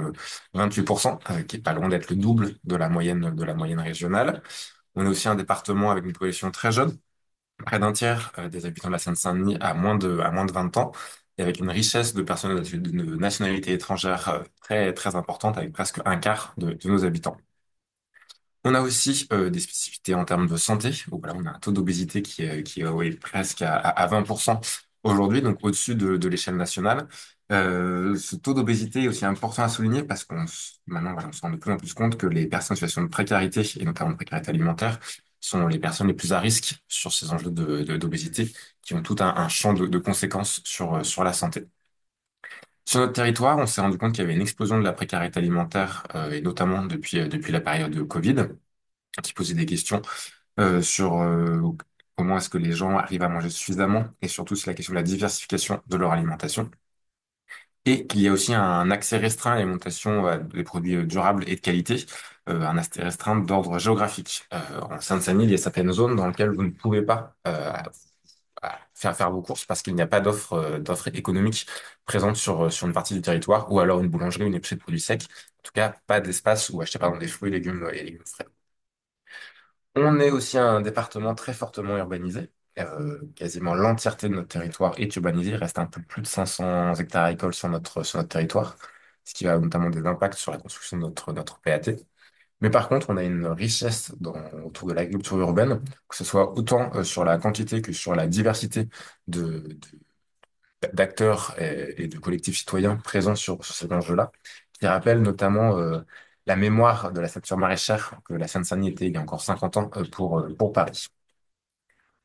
28%, qui est pas loin d'être le double de la moyenne régionale. On est aussi un département avec une population très jeune, près d'un tiers des habitants de la Seine-Saint-Denis à moins de 20 ans, et avec une richesse de personnes de nationalité étrangère très, très importante, avec presque un quart de nos habitants. On a aussi des spécificités en termes de santé, où voilà, on a un taux d'obésité qui est ouais, presque à 20% aujourd'hui, donc au-dessus de l'échelle nationale. Ce taux d'obésité est aussi important à souligner parce maintenant, voilà, on se rend de plus en plus compte que les personnes en situation de précarité, et notamment de précarité alimentaire, sont les personnes les plus à risque sur ces enjeux d'obésité, qui ont tout un champ de conséquences sur la santé. Sur notre territoire, on s'est rendu compte qu'il y avait une explosion de la précarité alimentaire, et notamment depuis la période de Covid, qui posait des questions sur comment est-ce que les gens arrivent à manger suffisamment, et surtout sur la question de la diversification de leur alimentation. Et qu'il y a aussi un accès restreint à l'alimentation des produits durables et de qualité, un accès restreint d'ordre géographique. En Seine-Saint-Denis, il y a certaines zones dans lesquelles vous ne pouvez pas faire vos courses parce qu'il n'y a pas d'offre économique présente sur une partie du territoire, ou alors une boulangerie ou une épicerie de produits secs. En tout cas, pas d'espace où acheter pardon, des fruits, légumes et légumes frais. On est aussi un département très fortement urbanisé. Quasiment l'entièreté de notre territoire est urbanisé. Il reste un peu plus de 500 hectares agricoles sur notre territoire, ce qui a notamment des impacts sur la construction de notre PAT. Mais par contre, on a une richesse autour de l'agriculture urbaine, que ce soit autant sur la quantité que sur la diversité d'acteurs et de collectifs citoyens présents sur cet enjeu-là, qui rappellent notamment la mémoire de la ceinture maraîchère que la Seine-Saint-Denis était il y a encore 50 ans pour Paris.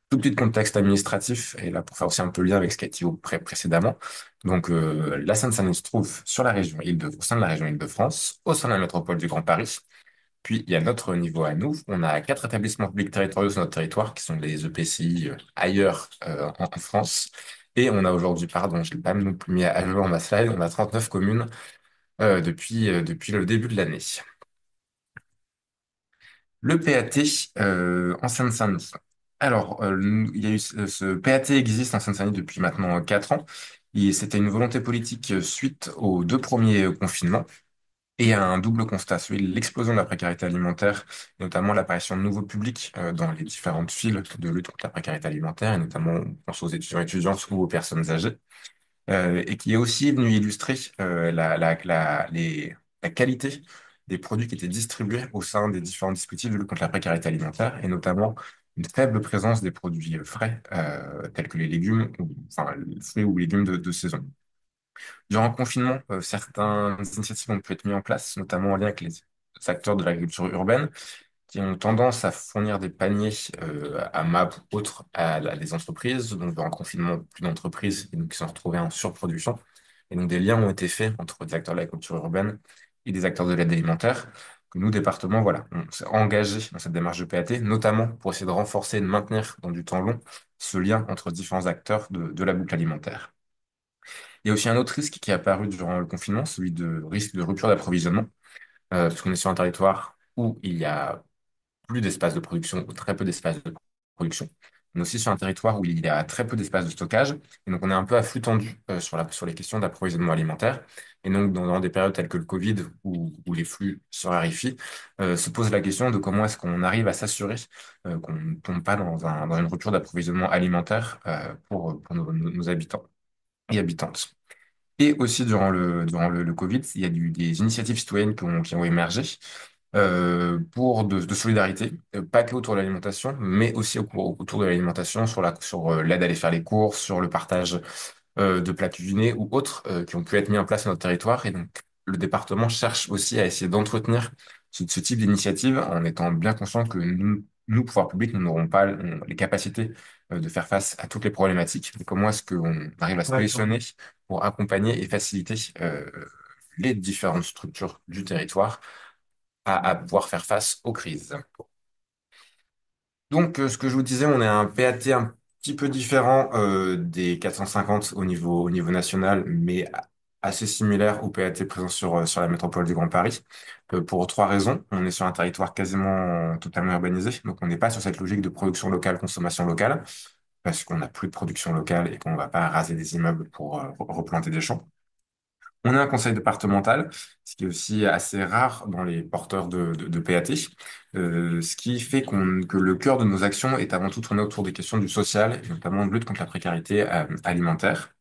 Tout petit contexte administratif, et là pour faire aussi un peu le lien avec ce qui a été dit précédemment. Donc la Seine-Saint-Denis se trouve sur la région au sein de la région Île-de-France, au sein de la métropole du Grand Paris. Puis il y a notre niveau à nous. On a 4 établissements publics territoriaux sur notre territoire, qui sont les EPCI ailleurs en France. Et on a aujourd'hui, pardon, je l'ai pas non plus mis à jour ma slide, on a 39 communes depuis le début de l'année. Le PAT en Seine-Saint-Denis. Alors, il y a eu ce PAT existe en Seine-Saint-Denis depuis maintenant 4 ans. Et c'était une volonté politique suite aux 2 premiers confinements. Et à un double constat, celui de l'explosion de la précarité alimentaire, et notamment l'apparition de nouveaux publics dans les différentes files de lutte contre la précarité alimentaire, et notamment on pense aux étudiants et étudiantes ou aux personnes âgées, et qui est aussi venu illustrer la qualité des produits qui étaient distribués au sein des différents dispositifs de lutte contre la précarité alimentaire, et notamment une faible présence des produits frais, tels que les légumes, enfin les fruits ou légumes de saison. Durant le confinement, certaines initiatives ont pu être mises en place, notamment en lien avec les acteurs de l'agriculture urbaine, qui ont tendance à fournir des paniers à MAP ou autres des entreprises. Donc, durant le confinement, plus d'entreprises et donc, qui sont retrouvées en surproduction. Et donc, des liens ont été faits entre des acteurs de l'agriculture urbaine et des acteurs de l'aide alimentaire, que nous, département, voilà, on s'est engagé dans cette démarche de PAT, notamment pour essayer de renforcer et de maintenir dans du temps long ce lien entre différents acteurs de la boucle alimentaire. Il y a aussi un autre risque qui est apparu durant le confinement, celui de risque de rupture d'approvisionnement, parce qu'on est sur un territoire où il y a plus d'espace de production ou très peu d'espace de production. On est aussi sur un territoire où il y a très peu d'espace de stockage. Et donc, on est un peu à flux tendu sur les questions d'approvisionnement alimentaire. Et donc, dans des périodes telles que le Covid, où les flux se raréfient, se pose la question de comment est-ce qu'on arrive à s'assurer qu'on ne tombe pas dans une rupture d'approvisionnement alimentaire pour nos habitants et habitantes. Et aussi, durant le Covid, il y a des initiatives citoyennes qui ont émergé pour de solidarité, pas que autour de l'alimentation, mais aussi autour de l'alimentation, sur l'aide à aller faire les courses, sur le partage de plats cuisinés ou autres qui ont pu être mis en place sur notre territoire. Et donc, le département cherche aussi à essayer d'entretenir ce type d'initiative en étant bien conscient que nous, pouvoirs publics, nous n'aurons pas les capacités de faire face à toutes les problématiques. Et comment est-ce qu'on arrive à se positionner pour accompagner et faciliter les différentes structures du territoire à pouvoir faire face aux crises. Donc, ce que je vous disais, on est un PAT un petit peu différent des 450 au niveau national, mais assez similaire au PAT présent sur la métropole du Grand Paris, pour 3 raisons. On est sur un territoire quasiment totalement urbanisé, donc on n'est pas sur cette logique de production locale, consommation locale, parce qu'on n'a plus de production locale et qu'on ne va pas raser des immeubles pour replanter des champs. On a un conseil départemental, ce qui est aussi assez rare dans les porteurs de PAT, ce qui fait que le cœur de nos actions est avant tout tourné autour des questions du social, et notamment de lutte contre la précarité alimentaire.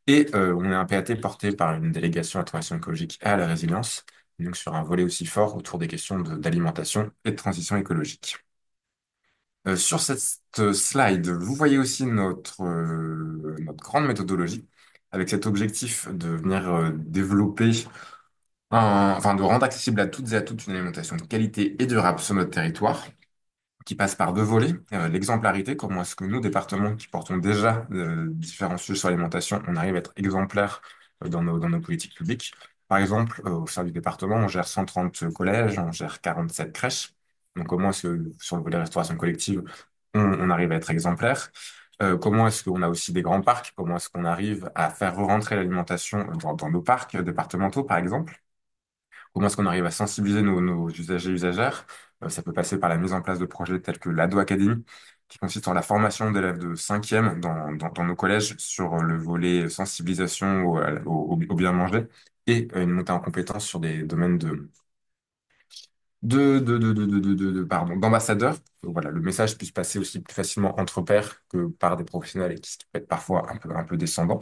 Et on a un PAT porté par une délégation à la transition écologique et à la résilience, donc sur un volet aussi fort autour des questions d'alimentation et de transition écologique. Sur cette slide, vous voyez aussi notre grande méthodologie, avec cet objectif de venir développer enfin, de rendre accessible à toutes et à toutes une alimentation de qualité et durable sur notre territoire, qui passe par 2 volets. L'exemplarité, comment est-ce que nous, départements qui portons déjà différents sujets sur l'alimentation, on arrive à être exemplaires dans nos politiques publiques. Par exemple, au sein du département, on gère 130 collèges, on gère 47 crèches. Donc, comment est-ce que sur le volet restauration collective, on arrive à être exemplaire? Comment est-ce qu'on a aussi des grands parcs? Comment est-ce qu'on arrive à faire re-rentrer l'alimentation dans nos parcs départementaux, par exemple? Comment est-ce qu'on arrive à sensibiliser nos usagers et usagères? Ça peut passer par la mise en place de projets tels que l'Ado Academy, qui consiste en la formation d'élèves de 5e dans nos collèges sur le volet sensibilisation au bien manger et une montée en compétences sur des domaines pardon, d'ambassadeurs. Voilà, le message puisse passer aussi plus facilement entre pairs que par des professionnels et qui peut être parfois un peu descendant.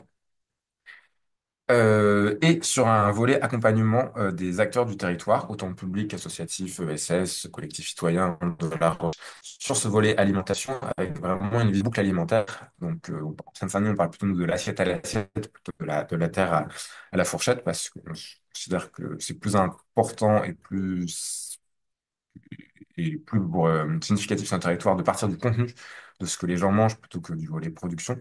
Et sur un volet accompagnement des acteurs du territoire, autant public, associatif, ESS, collectif citoyen, sur ce volet alimentation, avec vraiment une boucle alimentaire. Donc, en Seine-Saint-Denis, on parle plutôt nous, de l'assiette à l'assiette, plutôt de la terre à la fourchette, parce qu'on considère que c'est plus important et plus significatif sur un territoire de partir du contenu de ce que les gens mangent plutôt que du volet production,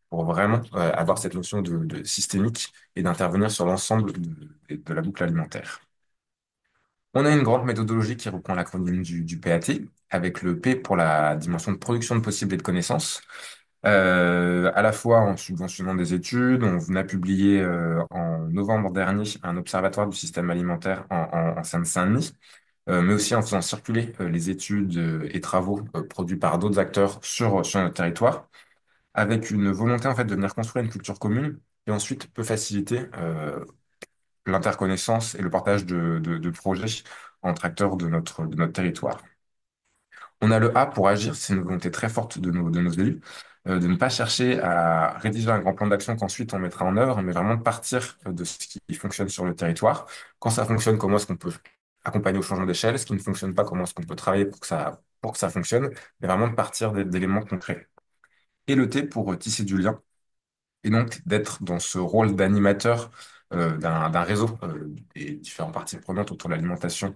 pour vraiment avoir cette notion de systémique et d'intervenir sur l'ensemble de la boucle alimentaire. On a une grande méthodologie qui reprend l'acronyme du PAT, avec le P pour la dimension de production de possibles et de connaissances. À la fois en subventionnant des études, on a publié en novembre dernier un observatoire du système alimentaire en Seine-Saint-Denis, mais aussi en faisant circuler les études et travaux produits par d'autres acteurs sur notre territoire, avec une volonté en fait de venir construire une culture commune et ensuite peut faciliter l'interconnaissance et le partage de projets entre acteurs de notre territoire. On a le A pour agir, c'est une volonté très forte de nos élus, de ne pas chercher à rédiger un grand plan d'action qu'ensuite on mettra en œuvre, mais vraiment de partir de ce qui fonctionne sur le territoire. Quand ça fonctionne, comment est-ce qu'on peut accompagner au changement d'échelle? Ce qui ne fonctionne pas, comment est-ce qu'on peut travailler pour que ça fonctionne? Mais vraiment de partir d'éléments concrets. Et le T pour tisser du lien et donc d'être dans ce rôle d'animateur d'un réseau des différentes parties prenantes autour de l'alimentation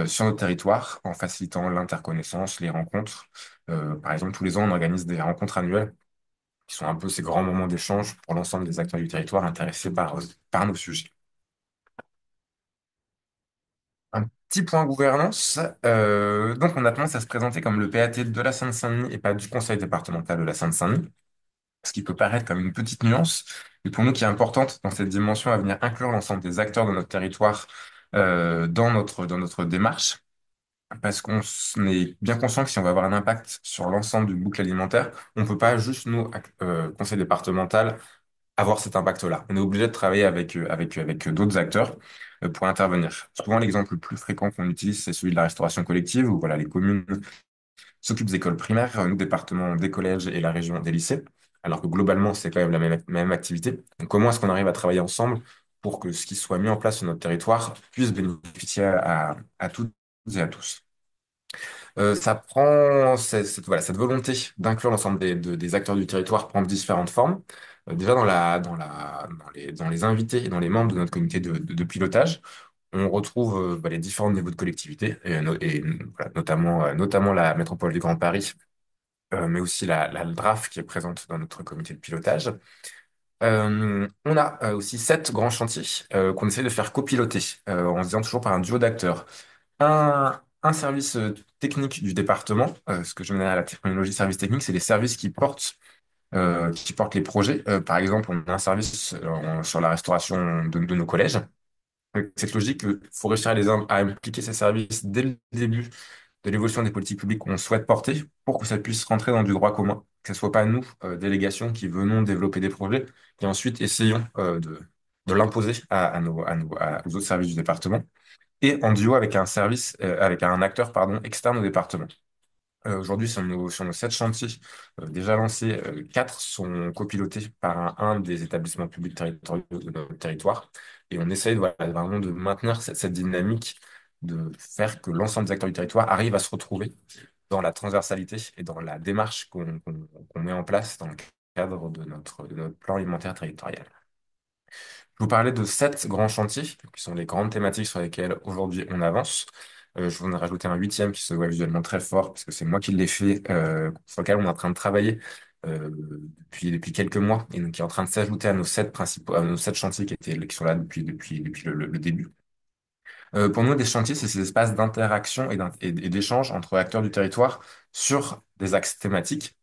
sur notre territoire, en facilitant l'interconnaissance, les rencontres. Par exemple, tous les ans, on organise des rencontres annuelles qui sont un peu ces grands moments d'échange pour l'ensemble des acteurs du territoire intéressés par nos sujets. Un petit point gouvernance. Donc, on a tendance à se présenter comme le PAT de la Seine-Saint-Denis et pas du conseil départemental de la Seine-Saint-Denis, ce qui peut paraître comme une petite nuance, mais pour nous qui est importante dans cette dimension à venir inclure l'ensemble des acteurs de notre territoire dans notre démarche, parce est bien conscient que si on va avoir un impact sur l'ensemble du boucle alimentaire, on ne peut pas juste, nous, conseil départemental, avoir cet impact-là. On est obligé de travailler avec d'autres acteurs pour intervenir. Souvent, l'exemple le plus fréquent qu'on utilise, c'est celui de la restauration collective, où voilà, les communes s'occupe des écoles primaires, nous, département des collèges et la région des lycées, alors que globalement, c'est quand même la même activité. Donc, comment est-ce qu'on arrive à travailler ensemble pour que ce qui soit mis en place sur notre territoire puisse bénéficier à toutes et à tous? Voilà, cette volonté d'inclure l'ensemble des acteurs du territoire prend différentes formes. Déjà dans les invités et dans les membres de notre comité de pilotage, on retrouve les différents niveaux de collectivité, voilà, notamment la métropole du Grand Paris, mais aussi la DRAF qui est présente dans notre comité de pilotage. On a aussi 7 grands chantiers qu'on essaie de faire copiloter en se disant toujours par un duo d'acteurs. Un service technique du département, ce que je mets à la technologie service technique, c'est les services qui portent les projets. Par exemple, on a un service sur la restauration de nos collèges. Avec cette logique, il faut réussir à impliquer ces services dès le début de l'évolution des politiques publiques qu'on souhaite porter pour que ça puisse rentrer dans du droit commun, que ce soit pas nous, délégation, qui venons développer des projets et ensuite essayons de l'imposer aux autres services du département et en duo avec avec un acteur, pardon, externe au département. Aujourd'hui, sur nos 7 chantiers déjà lancés, 4 sont copilotés par un des établissements publics territoriaux de notre territoire. Et on essaye voilà, vraiment de maintenir cette dynamique, de faire que l'ensemble des acteurs du territoire arrivent à se retrouver dans la transversalité et dans la démarche qu'on met en place dans le cadre de notre plan alimentaire territorial. Je vous parlais de 7 grands chantiers, qui sont les grandes thématiques sur lesquelles aujourd'hui on avance. Je vous en ai rajouté un 8e qui se voit visuellement très fort, parce que c'est moi qui l'ai fait, sur lequel on est en train de travailler depuis quelques mois, et donc qui est en train de s'ajouter à nos 7 principaux, à nos 7 chantiers qui sont là depuis le début. Pour nous, des chantiers, c'est ces espaces d'interaction et d'échange entre acteurs du territoire sur des axes thématiques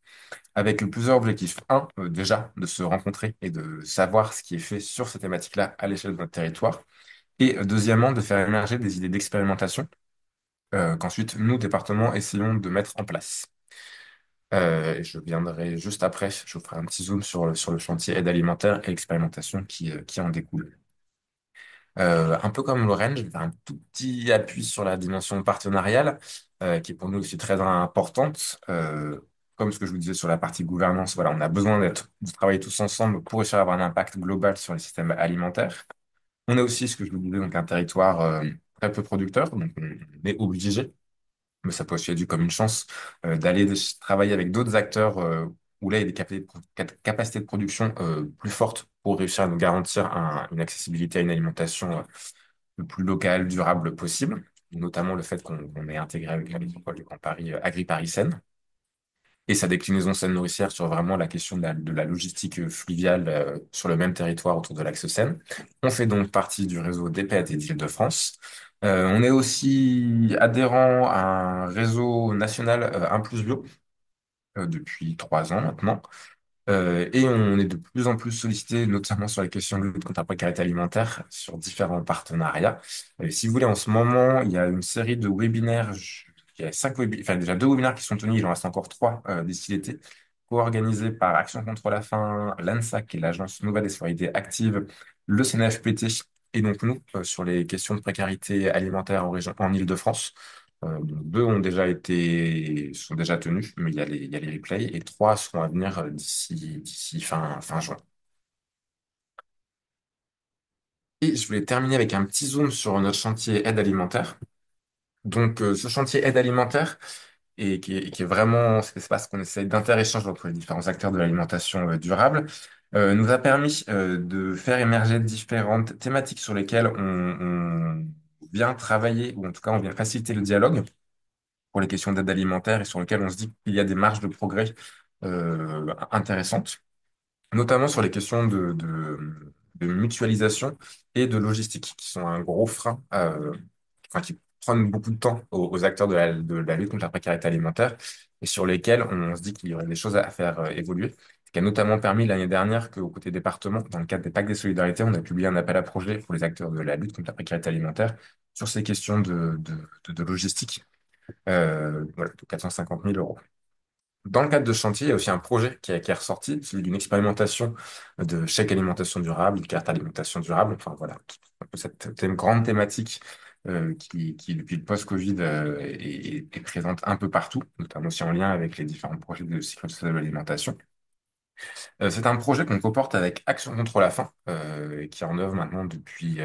avec plusieurs objectifs. Un, déjà, de se rencontrer et de savoir ce qui est fait sur ces thématiques-là à l'échelle de notre territoire. Et deuxièmement, de faire émerger des idées d'expérimentation qu'ensuite, nous, départements, essayons de mettre en place. Et je viendrai juste après, je vous ferai un petit zoom sur le chantier aide alimentaire et expérimentation qui en découle. Un peu comme Lorraine, je vais faire un tout petit appui sur la dimension partenariale, qui est pour nous aussi très importante. Comme ce que je vous disais sur la partie gouvernance, voilà, on a besoin de travailler tous ensemble pour réussir à avoir un impact global sur les systèmes alimentaires. On a aussi, ce que je vous disais, donc un territoire très peu producteur, donc on est obligé, mais ça peut aussi être vu comme une chance, d'aller travailler avec d'autres acteurs où là, il y a des capacités de production plus fortes pour réussir à nous garantir une accessibilité à une alimentation le plus locale, durable possible, notamment le fait qu'on ait intégré avec la métropole du Grand Paris Agri-Paris Seine et sa déclinaison Seine nourricière sur vraiment la question de la logistique fluviale sur le même territoire autour de l'axe Seine. On fait donc partie du réseau des PAT d'Île-de-France. On est aussi adhérent à un réseau national 1 plus bio depuis 3 ans maintenant. Et on est de plus en plus sollicité, notamment sur la question de lutte contre la précarité alimentaire, sur différents partenariats. Si vous voulez, en ce moment, il y a une série de webinaires. Il y a enfin déjà deux webinaires qui sont tenus, il en reste encore trois d'ici l'été, co-organisés par Action contre la faim, l'ANSA, qui est l'Agence Nouvelle et Solidarité Active, le CNFPT, et donc nous, sur les questions de précarité alimentaire en Île-de-France. Donc deux sont déjà tenus, mais il y a les replays, et trois seront à venir d'ici fin juin. Et je voulais terminer avec un petit zoom sur notre chantier aide alimentaire. Donc ce chantier aide alimentaire, qui est vraiment cet espace qu'on essaie d'inter-échange entre les différents acteurs de l'alimentation durable, nous a permis de faire émerger différentes thématiques sur lesquelles on vient travailler, ou en tout cas on vient faciliter le dialogue pour les questions d'aide alimentaire et sur lesquelles on se dit qu'il y a des marges de progrès intéressantes, notamment sur les questions de mutualisation et de logistique, qui sont un gros frein, enfin, qui prennent beaucoup de temps aux acteurs de la lutte contre la précarité alimentaire et sur lesquels on se dit qu'il y aurait des choses à faire évoluer. Ce qui a notamment permis l'année dernière qu'au côté département, dans le cadre des pactes des solidarités, on a publié un appel à projet pour les acteurs de la lutte contre la précarité alimentaire sur ces questions de logistique, voilà, de 450 000 euros. Dans le cadre de ce chantier, il y a aussi un projet qui est ressorti, celui d'une expérimentation de chèque alimentation durable, une carte alimentation durable, enfin voilà, un peu cette grande thématique qui, depuis le post-Covid, est présente un peu partout, notamment aussi en lien avec les différents projets de sécurité sociale de l'alimentation. C'est un projet qu'on comporte avec Action contre la faim, qui est en œuvre maintenant depuis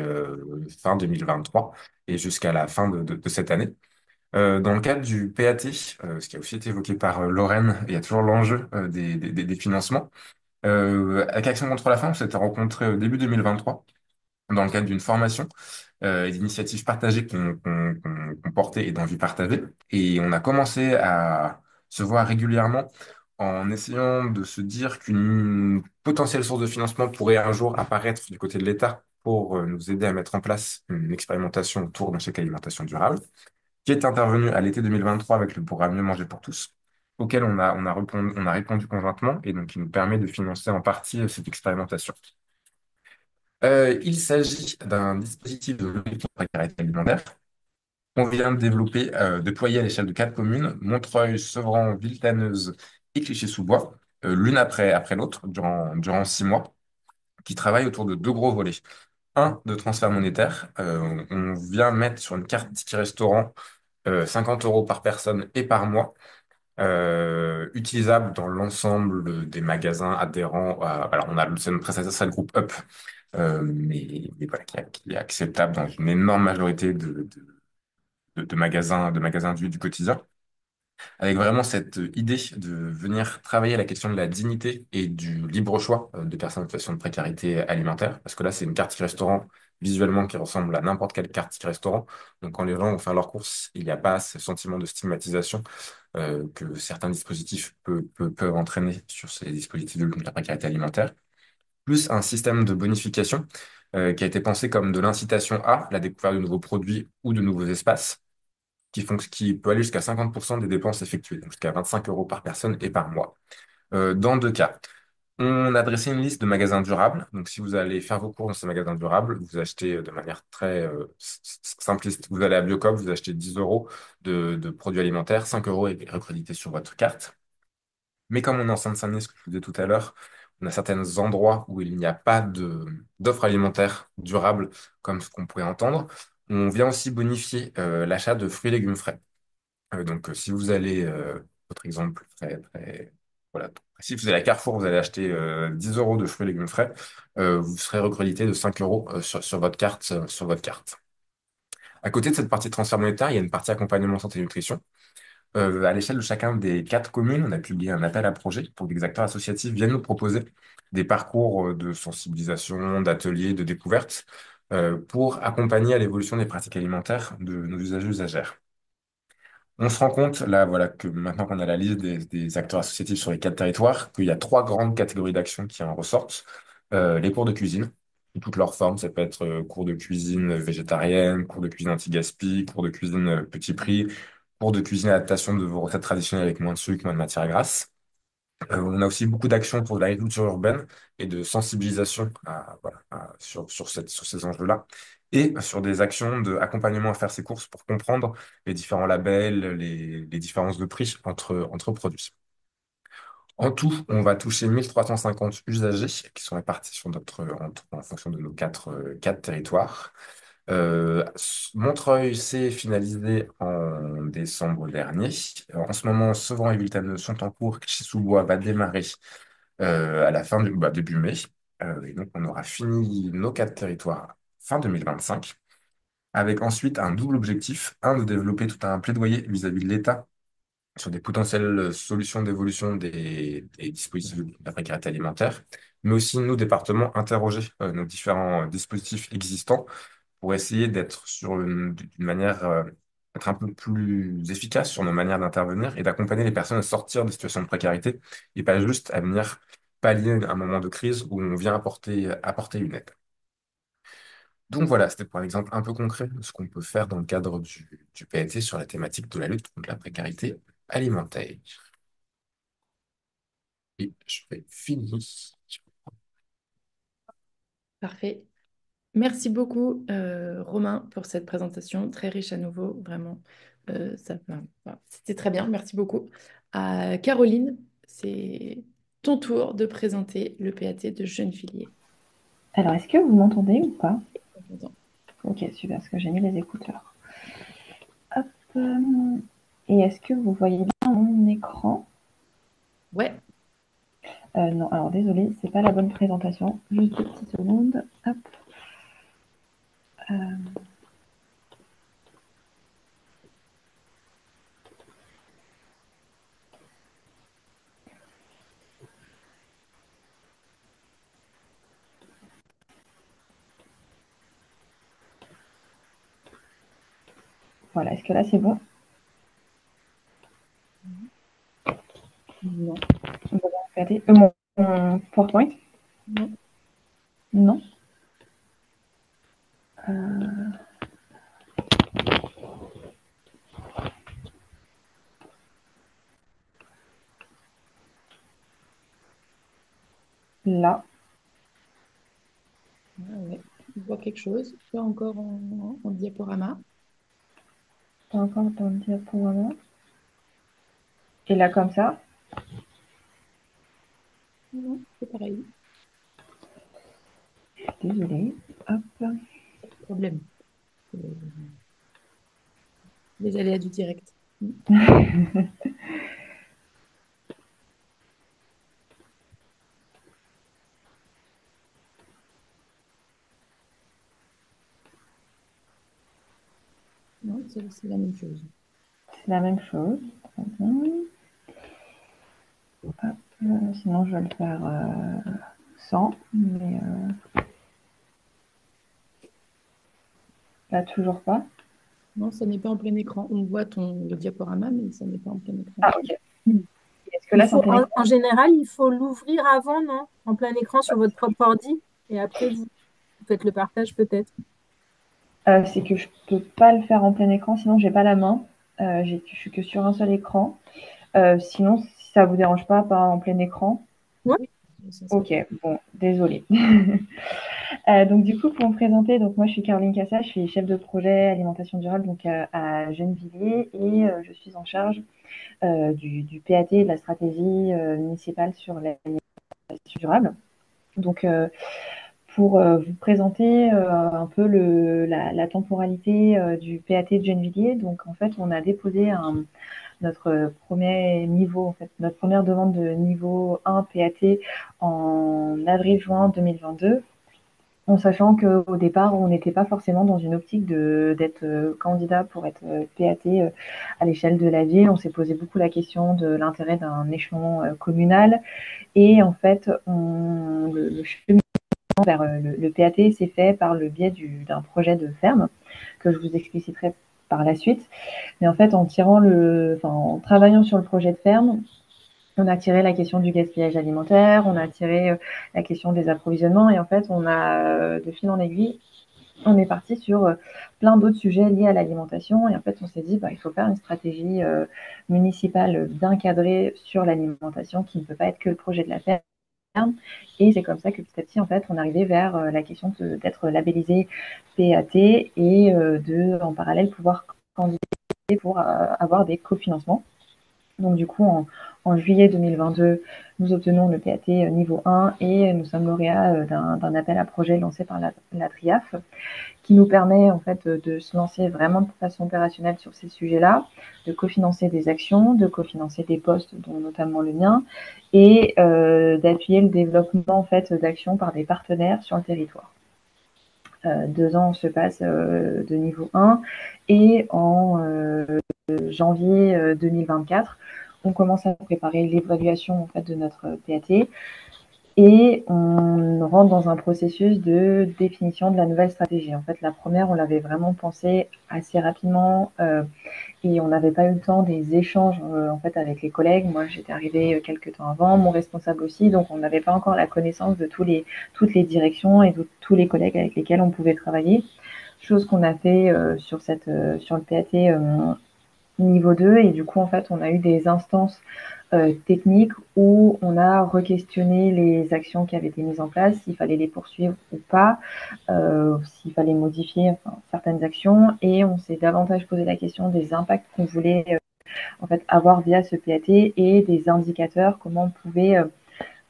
fin 2023 et jusqu'à la fin de cette année. Dans le cadre du PAT, ce qui a aussi été évoqué par Lorraine, il y a toujours l'enjeu des financements. Avec Action contre la faim, on s'était rencontrés au début 2023 dans le cadre d'une formation et d'initiatives partagées qu'on portait et d'envie partagée. Et on a commencé à se voir régulièrement en essayant de se dire qu'une potentielle source de financement pourrait un jour apparaître du côté de l'État pour nous aider à mettre en place une expérimentation autour d'un chèque alimentation durable, qui est intervenu à l'été 2023 avec le programme Mieux manger pour tous, auquel on a répondu conjointement et donc qui nous permet de financer en partie cette expérimentation. Il s'agit d'un dispositif de lutte contre la précarité alimentaire qu'on vient de développer, déployer à l'échelle de 4 communes, Montreuil, Sevran, Villetaneuse et Clichy-sous-Bois, l'une après l'autre, durant 6 mois, qui travaillent autour de deux gros volets. Un, de transfert monétaire. On vient mettre sur une carte ticket restaurant 50 euros par personne et par mois, utilisable dans l'ensemble des magasins adhérents. Alors, c'est notre prestataire, c'est le groupe Up, mais voilà, qui est acceptable dans une énorme majorité de magasins du quotidien, avec vraiment cette idée de venir travailler la question de la dignité et du libre choix de personnes en situation de précarité alimentaire, parce que là, c'est une carte restaurant visuellement qui ressemble à n'importe quelle carte restaurant. Donc, quand les gens vont faire leurs courses, il n'y a pas ce sentiment de stigmatisation que certains dispositifs peuvent entraîner sur ces dispositifs de lutte contre la précarité alimentaire, plus un système de bonification qui a été pensé comme de l'incitation à la découverte de nouveaux produits ou de nouveaux espaces, qui peut aller jusqu'à 50% des dépenses effectuées, donc jusqu'à 25 euros par personne et par mois. Dans deux cas, on a dressé une liste de magasins durables. Donc, si vous allez faire vos courses dans ces magasins durables, vous achetez de manière très simpliste. Vous allez à Biocoop, vous achetez 10 euros de produits alimentaires, 5 euros est recrédité sur votre carte. Mais comme on est en Seine-Saint-Denis, ce que je vous disais tout à l'heure, on a certains endroits où il n'y a pas d'offres alimentaires durables comme ce qu'on pourrait entendre. On vient aussi bonifier l'achat de fruits et légumes frais. Donc, si vous allez, autre exemple voilà, si vous allez à Carrefour, vous allez acheter 10 euros de fruits et légumes frais, vous serez recrédité de 5 euros sur votre carte, sur votre carte. À côté de cette partie transfert monétaire, il y a une partie accompagnement santé et nutrition. À l'échelle de chacun des 4 communes, on a publié un appel à projet pour que des acteurs associatifs viennent nous proposer des parcours de sensibilisation, d'ateliers, de découvertes, pour accompagner à l'évolution des pratiques alimentaires de nos usagers et usagères. On se rend compte, là, voilà, que maintenant qu'on a la liste des acteurs associatifs sur les 4 territoires, qu'il y a 3 grandes catégories d'actions qui en ressortent. Les cours de cuisine, sous toutes leurs formes, ça peut être cours de cuisine végétarienne, cours de cuisine anti-gaspi, cours de cuisine petit prix, cours de cuisine adaptation de vos recettes traditionnelles avec moins de sucre, moins de matière grasse. On a aussi beaucoup d'actions pour l'agriculture urbaine et de sensibilisation sur ces enjeux-là, et sur des actions d'accompagnement à faire ses courses pour comprendre les différents labels, les différences de prix entre produits. En tout, on va toucher 1350 usagers qui sont répartis en fonction de nos quatre territoires. Montreuil s'est finalisé en décembre dernier. En ce moment, Sevran et Villetaneuse sont en cours. Clichy-sous-Bois va démarrer à la fin début mai. Et donc, on aura fini nos quatre territoires fin 2025, avec ensuite un double objectif. Un, de développer tout un plaidoyer vis-à-vis de l'État sur des potentielles solutions d'évolution des dispositifs de la précarité alimentaire, mais aussi, nous, départements, interroger nos différents dispositifs existants pour essayer d'une manière, être un peu plus efficace sur nos manières d'intervenir et d'accompagner les personnes à sortir des situations de précarité et pas juste à venir pallier un moment de crise où on vient apporter une aide. Donc voilà, c'était pour un exemple un peu concret de ce qu'on peut faire dans le cadre du PAT sur la thématique de la lutte contre la précarité alimentaire. Et je vais finir. Parfait. Merci beaucoup, Romain, pour cette présentation très riche à nouveau. Vraiment, voilà, c'était très bien. Merci beaucoup. Caroline, c'est ton tour de présenter le PAT de Gennevilliers. Alors, est-ce que vous m'entendez ou pas? Content. Ok, super, parce que j'ai mis les écouteurs. Hop. Et est-ce que vous voyez bien mon écran? Ouais. Non, alors désolé, c'est pas la bonne présentation. Juste 2 petites secondes. Hop. Voilà, est-ce que là c'est bon? Non. Regardez, mon PowerPoint? Non. Non. Là. Ah ouais. Je vois quelque chose. Pas encore en diaporama. Pas encore dans le diaporama. Et là comme ça. Non, c'est pareil. Désolée. Hop. Pas de problème. Euh, Les aléas du direct. Non, c'est la même chose. C'est la même chose. Très bien. Hop. Sinon je vais le faire sans. Mais là toujours pas. Non, ça n'est pas en plein écran. On voit le diaporama, mais ça n'est pas en plein écran. Ah ok. Est-ce que là c'est en plein écran? En général, il faut l'ouvrir avant, non? En plein écran sur votre propre ordi. Et après, vous faites le partage peut-être. C'est que je peux pas le faire en plein écran, sinon j'ai pas la main. Je suis que sur un seul écran. Sinon, si ça vous dérange pas en plein écran. Ouais. Ok, bon, désolée. Donc du coup, pour me présenter, donc moi je suis Caroline Cassa, je suis chef de projet alimentation durable donc à Gennevilliers et je suis en charge du PAT, de la stratégie municipale sur l'alimentation durable. Donc pour vous présenter un peu la temporalité du PAT de Gennevilliers. Donc en fait, on a déposé notre premier niveau, en fait, notre première demande de niveau 1 PAT en avril-juin 2022. En sachant qu'au départ, on n'était pas forcément dans une optique d'être candidat pour être PAT à l'échelle de la ville. On s'est posé beaucoup la question de l'intérêt d'un échelon communal. Et en fait, le cheminement vers le PAT s'est fait par le biais d'un projet de ferme que je vous expliciterai par la suite. Mais en fait, en travaillant sur le projet de ferme, on a tiré la question du gaspillage alimentaire, on a tiré la question des approvisionnements et en fait, on a de fil en aiguille on est parti sur plein d'autres sujets liés à l'alimentation. Et en fait, on s'est dit, il faut faire une stratégie municipale bien cadrée sur l'alimentation qui ne peut pas être que le projet de la ferme. Et c'est comme ça que petit à petit, en fait, on arrivait vers la question d'être labellisé PAT et en parallèle, pouvoir candidater pour avoir des cofinancements. Donc du coup, en juillet 2022, nous obtenons le PAT niveau 1 et nous sommes lauréats d'un appel à projet lancé par la TRIAF qui nous permet en fait de se lancer vraiment de façon opérationnelle sur ces sujets-là, de cofinancer des actions, de cofinancer des postes, dont notamment le mien, et d'appuyer le développement en fait d'actions par des partenaires sur le territoire. 2 ans se passent de niveau 1 et en janvier 2024, on commence à préparer l'évaluation en fait, de notre PAT et on rentre dans un processus de définition de la nouvelle stratégie. En fait, la première, on l'avait vraiment pensée assez rapidement et on n'avait pas eu le temps des échanges en fait avec les collègues. Moi, j'étais arrivée quelques temps avant, mon responsable aussi, donc on n'avait pas encore la connaissance de toutes les directions et de tous les collègues avec lesquels on pouvait travailler. Chose qu'on a fait sur le PAT niveau 2 et du coup, en fait, on a eu des instances techniques où on a re-questionné les actions qui avaient été mises en place, s'il fallait les poursuivre ou pas, s'il fallait modifier certaines actions et on s'est davantage posé la question des impacts qu'on voulait en fait avoir via ce PAT et des indicateurs, comment on pouvait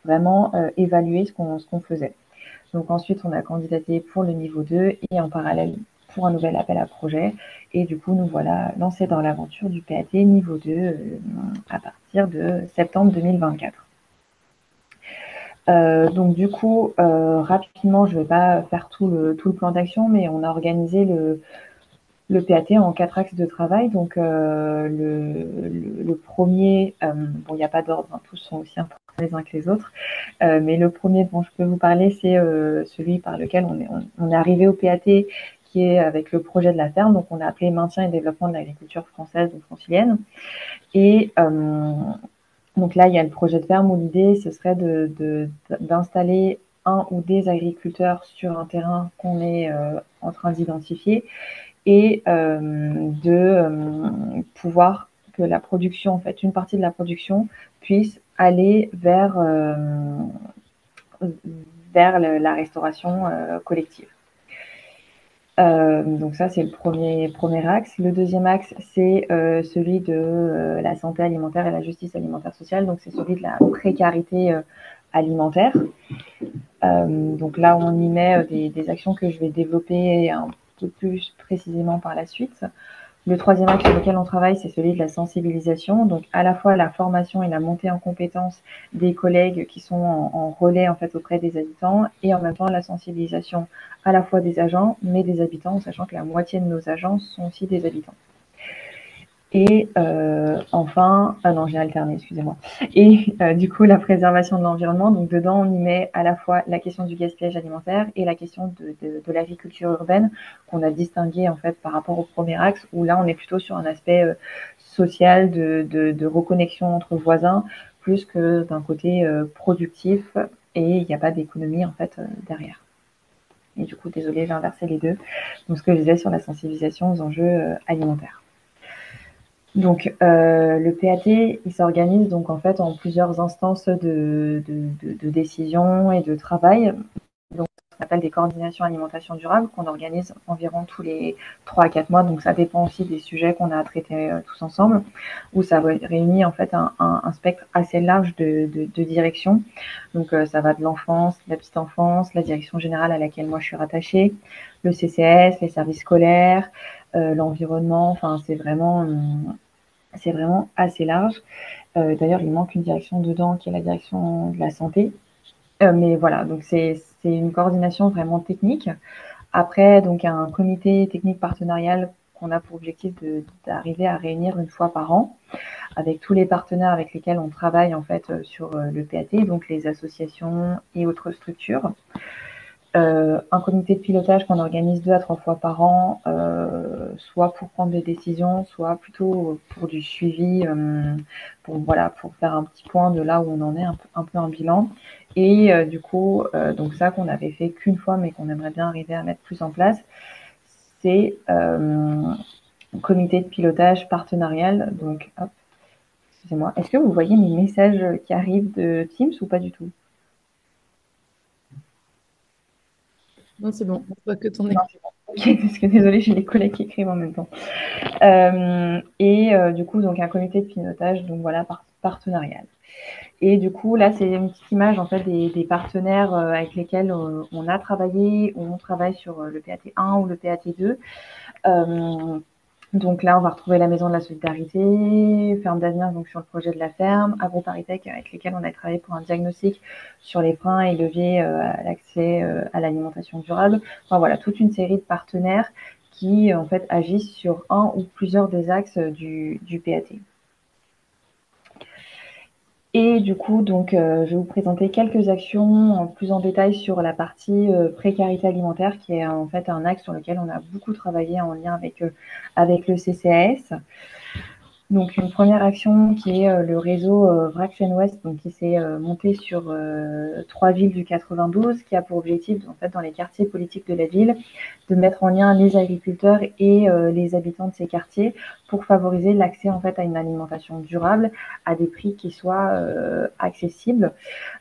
vraiment évaluer ce qu'on faisait. Donc ensuite, on a candidaté pour le niveau 2 et en parallèle pour un nouvel appel à projet. Et du coup, nous voilà lancés dans l'aventure du PAT niveau 2 à partir de septembre 2024. Donc du coup, rapidement, je ne vais pas faire tout le plan d'action, mais on a organisé le PAT en 4 axes de travail. Donc le premier, bon, il n'y a pas d'ordre, tous sont aussi importants les uns que les autres, mais le premier dont je peux vous parler, c'est celui par lequel on est arrivé au PAT, qui est avec le projet de la ferme. Donc on a appelé maintien et développement de l'agriculture française ou francilienne. Et donc là, il y a le projet de ferme où l'idée, ce serait d'installer un ou des agriculteurs sur un terrain qu'on est en train d'identifier et de pouvoir que la production, en fait, une partie de la production puisse aller vers la restauration collective. Donc ça, c'est le premier axe. Le deuxième axe, c'est celui de la santé alimentaire et la justice alimentaire sociale. Donc c'est celui de la précarité alimentaire. Donc là, on y met des actions que je vais développer un peu plus précisément par la suite. Le troisième axe sur lequel on travaille, c'est celui de la sensibilisation. Donc, à la fois la formation et la montée en compétences des collègues qui sont en relais, en fait, auprès des habitants et en même temps la sensibilisation à la fois des agents, mais des habitants, en sachant que la moitié de nos agents sont aussi des habitants. Et enfin, non, j'ai alterné, excusez-moi. Et du coup, la préservation de l'environnement. Donc, dedans, on y met à la fois la question du gaspillage alimentaire et la question de l'agriculture urbaine qu'on a distingué en fait par rapport au premier axe, où là, on est plutôt sur un aspect social de reconnexion entre voisins, plus que d'un côté productif. Et il n'y a pas d'économie en fait derrière. Et du coup, désolée, j'ai inversé les deux. Donc, ce que je disais sur la sensibilisation aux enjeux alimentaires. Donc le PAT, il s'organise donc en fait en plusieurs instances de décision et de travail. Donc ce qu'on appelle des coordinations alimentation durable qu'on organise environ tous les 3 à 4 mois. Donc ça dépend aussi des sujets qu'on a à traiter tous ensemble, où ça réunit en fait un spectre assez large de directions. Donc ça va de l'enfance, la petite enfance, la direction générale à laquelle moi je suis rattachée, le CCS, les services scolaires, l'environnement. Enfin c'est vraiment assez large. D'ailleurs, il manque une direction dedans qui est la direction de la santé. Mais voilà, donc c'est une coordination vraiment technique. Après, donc, un comité technique partenarial qu'on a pour objectif d'arriver à réunir une fois par an avec tous les partenaires avec lesquels on travaille en fait sur le PAT, donc les associations et autres structures. un comité de pilotage qu'on organise 2 à 3 fois par an, soit pour prendre des décisions, soit plutôt pour du suivi, pour faire un petit point de là où on en est, un peu un bilan. Et du coup, donc ça qu'on avait fait qu'une fois, mais qu'on aimerait bien arriver à mettre plus en place, c'est un comité de pilotage partenarial. Donc, hop, excusez-moi. Est-ce que vous voyez mes messages qui arrivent de Teams ou pas du tout? Non, c'est bon, on voit que ton Non, écran. c'est bon. Ok, parce que désolée, j'ai les collègues qui écrivent en même temps. Du coup, donc un comité de pilotage, donc voilà, partenarial. Et du coup, là, c'est une petite image en fait des partenaires avec lesquels on a travaillé, ou on travaille sur le PAT1 ou le PAT2. Donc là, on va retrouver la Maison de la Solidarité, Ferme d'Avenir, donc sur le projet de la ferme, AgroParisTech, avec lesquels on a travaillé pour un diagnostic sur les freins et leviers à l'accès à l'alimentation durable. Enfin voilà, toute une série de partenaires qui en fait agissent sur un ou plusieurs des axes du PAT. Et du coup, donc, je vais vous présenter quelques actions plus en détail sur la partie précarité alimentaire, qui est en fait un axe sur lequel on a beaucoup travaillé en lien avec le CCAS. Donc une première action qui est le réseau VRAC Seine-Ouest, donc qui s'est monté sur 3 villes du 92, qui a pour objectif en fait dans les quartiers politiques de la ville de mettre en lien les agriculteurs et les habitants de ces quartiers pour favoriser l'accès en fait à une alimentation durable à des prix qui soient accessibles,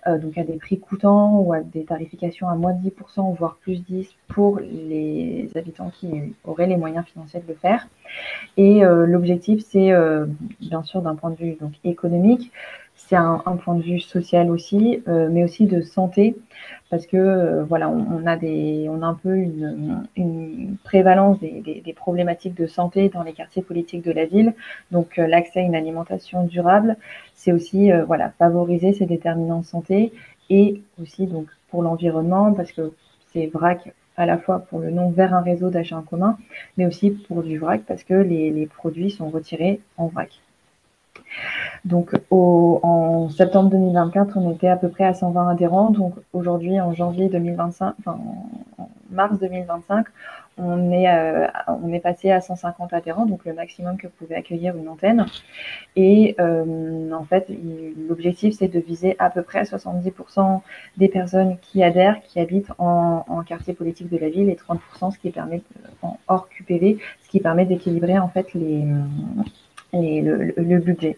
donc à des prix coûtants ou à des tarifications à moins de 10%, voire plus 10 pour les habitants qui auraient les moyens financiers de le faire. Et l'objectif, c'est bien sûr d'un point de vue donc, économique, c'est un point de vue social aussi, mais aussi de santé, parce que voilà, on a un peu une prévalence des problématiques de santé dans les quartiers politiques de la ville. Donc l'accès à une alimentation durable, c'est aussi voilà, favoriser ces déterminants de santé et aussi donc pour l'environnement, parce que c'est VRAC à la fois pour le nom vers un réseau d'achat en commun, mais aussi pour du vrac parce que les produits sont retirés en vrac. Donc en septembre 2024, on était à peu près à 120 adhérents. Donc aujourd'hui, en janvier 2025, enfin en mars 2025, on est passé à 150 adhérents, donc le maximum que pouvait accueillir une antenne. Et en fait, l'objectif, c'est de viser à peu près 70% des personnes qui adhèrent, qui habitent en quartier politique de la ville, et 30%, ce qui permet, en hors QPV, ce qui permet d'équilibrer en fait le budget.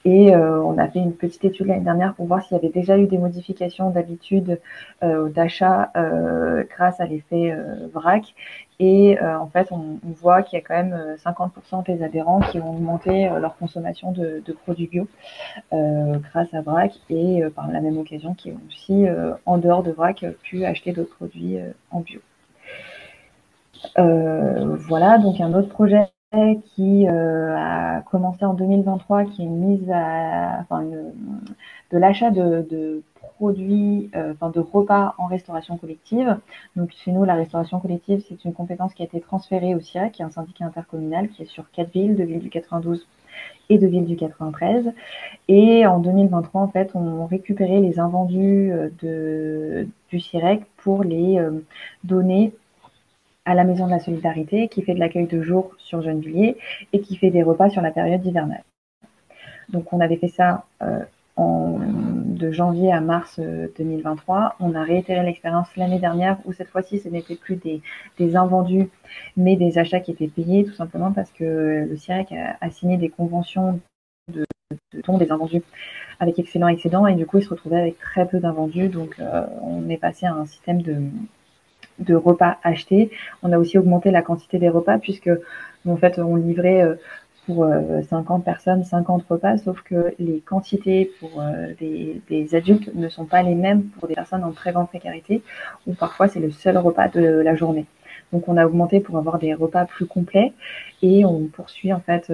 Et on a fait une petite étude l'année dernière pour voir s'il y avait déjà eu des modifications d'habitude d'achat grâce à l'effet VRAC. Et en fait, on voit qu'il y a quand même 50% des adhérents qui ont augmenté leur consommation de produits bio grâce à VRAC et par la même occasion qui ont aussi, en dehors de VRAC, pu acheter d'autres produits en bio. Voilà, donc un autre projet qui a commencé en 2023, qui est une mise de l'achat de produits, de repas en restauration collective. Donc chez nous, la restauration collective, c'est une compétence qui a été transférée au CIRAC, qui est un syndicat intercommunal qui est sur 4 villes, 2 villes du 92 et 2 villes du 93. Et en 2023, en fait, on récupérait les invendus du CIREC pour les donner à la Maison de la Solidarité, qui fait de l'accueil de jour sur Gennevilliers et qui fait des repas sur la période hivernale. Donc on avait fait ça de janvier à mars 2023. On a réitéré l'expérience l'année dernière où cette fois-ci ce n'était plus des invendus mais des achats qui étaient payés, tout simplement parce que le CIREC a signé des conventions de dons des invendus avec excellent excédent et du coup il se retrouvait avec très peu d'invendus. Donc on est passé à un système de repas achetés. On a aussi augmenté la quantité des repas puisque en fait on livrait pour 50 personnes 50 repas, sauf que les quantités pour des adultes ne sont pas les mêmes pour des personnes en très grande précarité ou parfois c'est le seul repas de la journée. Donc on a augmenté pour avoir des repas plus complets et on poursuit en fait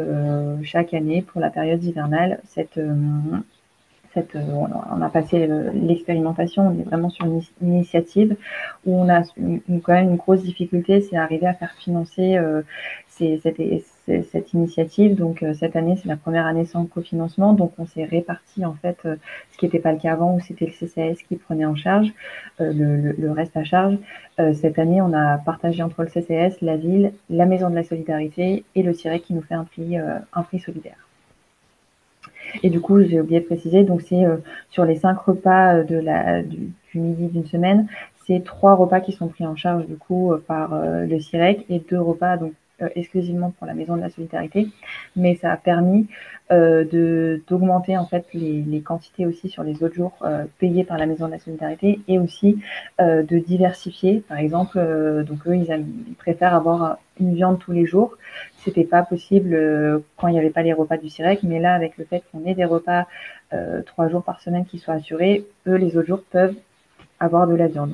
chaque année pour la période hivernale on a passé l'expérimentation, on est vraiment sur une initiative où on a quand même une grosse difficulté, c'est arriver à faire financer cette initiative. Donc cette année, c'est la première année sans cofinancement, donc on s'est réparti en fait, ce qui n'était pas le cas avant où c'était le CCAS qui prenait en charge le reste à charge. Cette année, on a partagé entre le CCAS, la ville, la Maison de la Solidarité et le CIREC qui nous fait un prix solidaire. Et du coup, j'ai oublié de préciser, donc c'est sur les 5 repas du midi d'une semaine, c'est 3 repas qui sont pris en charge du coup par le CIREC et 2 repas donc exclusivement pour la Maison de la Solidarité. Mais ça a permis d'augmenter en fait les quantités aussi sur les autres jours payés par la Maison de la Solidarité et aussi de diversifier. Par exemple, donc eux, ils préfèrent avoir une viande tous les jours. C'était pas possible quand il n'y avait pas les repas du CIREC, mais là, avec le fait qu'on ait des repas 3 jours par semaine qui soient assurés, eux, les autres jours peuvent avoir de la viande.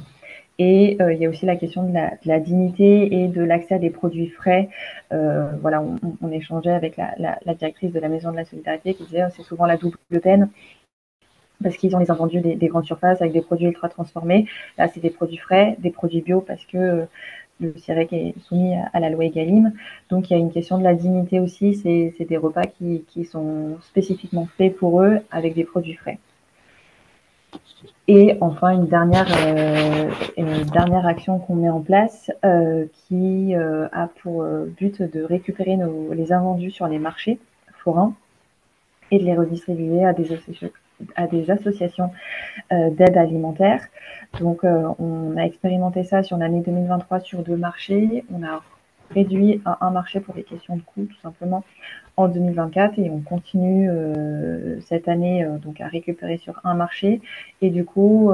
Et il y a aussi la question de la dignité et de l'accès à des produits frais. Voilà, on échangeait avec la directrice de la Maison de la Solidarité qui disait c'est souvent la double peine parce qu'ils ont les invendus des grandes surfaces avec des produits ultra transformés. Là, c'est des produits frais, des produits bio parce que le CIREC est soumis à la loi Egalim. Donc, il y a une question de la dignité aussi. C'est des repas qui sont spécifiquement faits pour eux avec des produits frais. Et enfin, une dernière action qu'on met en place qui a pour but de récupérer les invendus sur les marchés forains et de les redistribuer à des associations d'aide alimentaire. Donc, on a expérimenté ça sur l'année 2023 sur 2 marchés. On a réduit à un marché pour des questions de coût, tout simplement, en 2024 et on continue cette année donc à récupérer sur un marché et du coup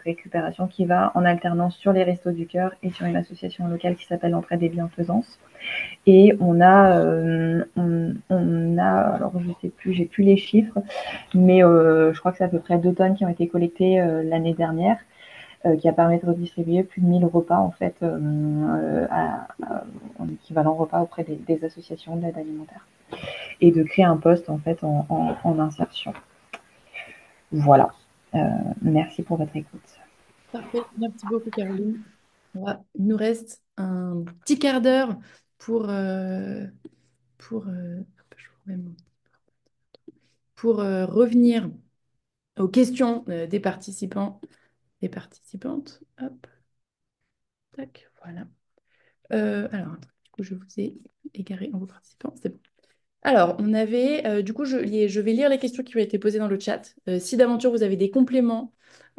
récupération qui va en alternance sur les Restos du Cœur et sur une association locale qui s'appelle l'Entraide et Bienfaisance. Et on a alors je sais plus, j'ai plus les chiffres, mais je crois que c'est à peu près 2 tonnes qui ont été collectées l'année dernière, qui a permis de redistribuer plus de 1000 repas en fait en équivalent repas auprès des associations d'aide alimentaire et de créer un poste en fait en insertion. Voilà. Merci pour votre écoute. Parfait, merci beaucoup Caroline. Il nous reste un petit quart d'heure pour, pour, je vous remets pour revenir aux questions des participants et participantes. Hop, tac, voilà. Alors, du coup, je vous ai égaré en vos participants, c'est bon. Alors, on avait, du coup, je vais lire les questions qui ont été posées dans le chat. Si d'aventure vous avez des compléments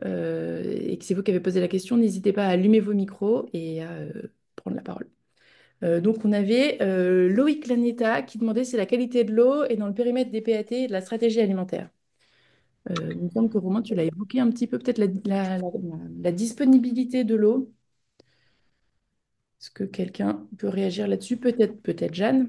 et que c'est vous qui avez posé la question, n'hésitez pas à allumer vos micros et à prendre la parole. Donc, on avait Loïc Lanetta qui demandait si la qualité de l'eau est dans le périmètre des PAT et de la stratégie alimentaire. Il me semble que Romain, tu l'as évoqué un petit peu, peut-être la disponibilité de l'eau. Est-ce que quelqu'un peut réagir là-dessus? Peut-être Jeanne.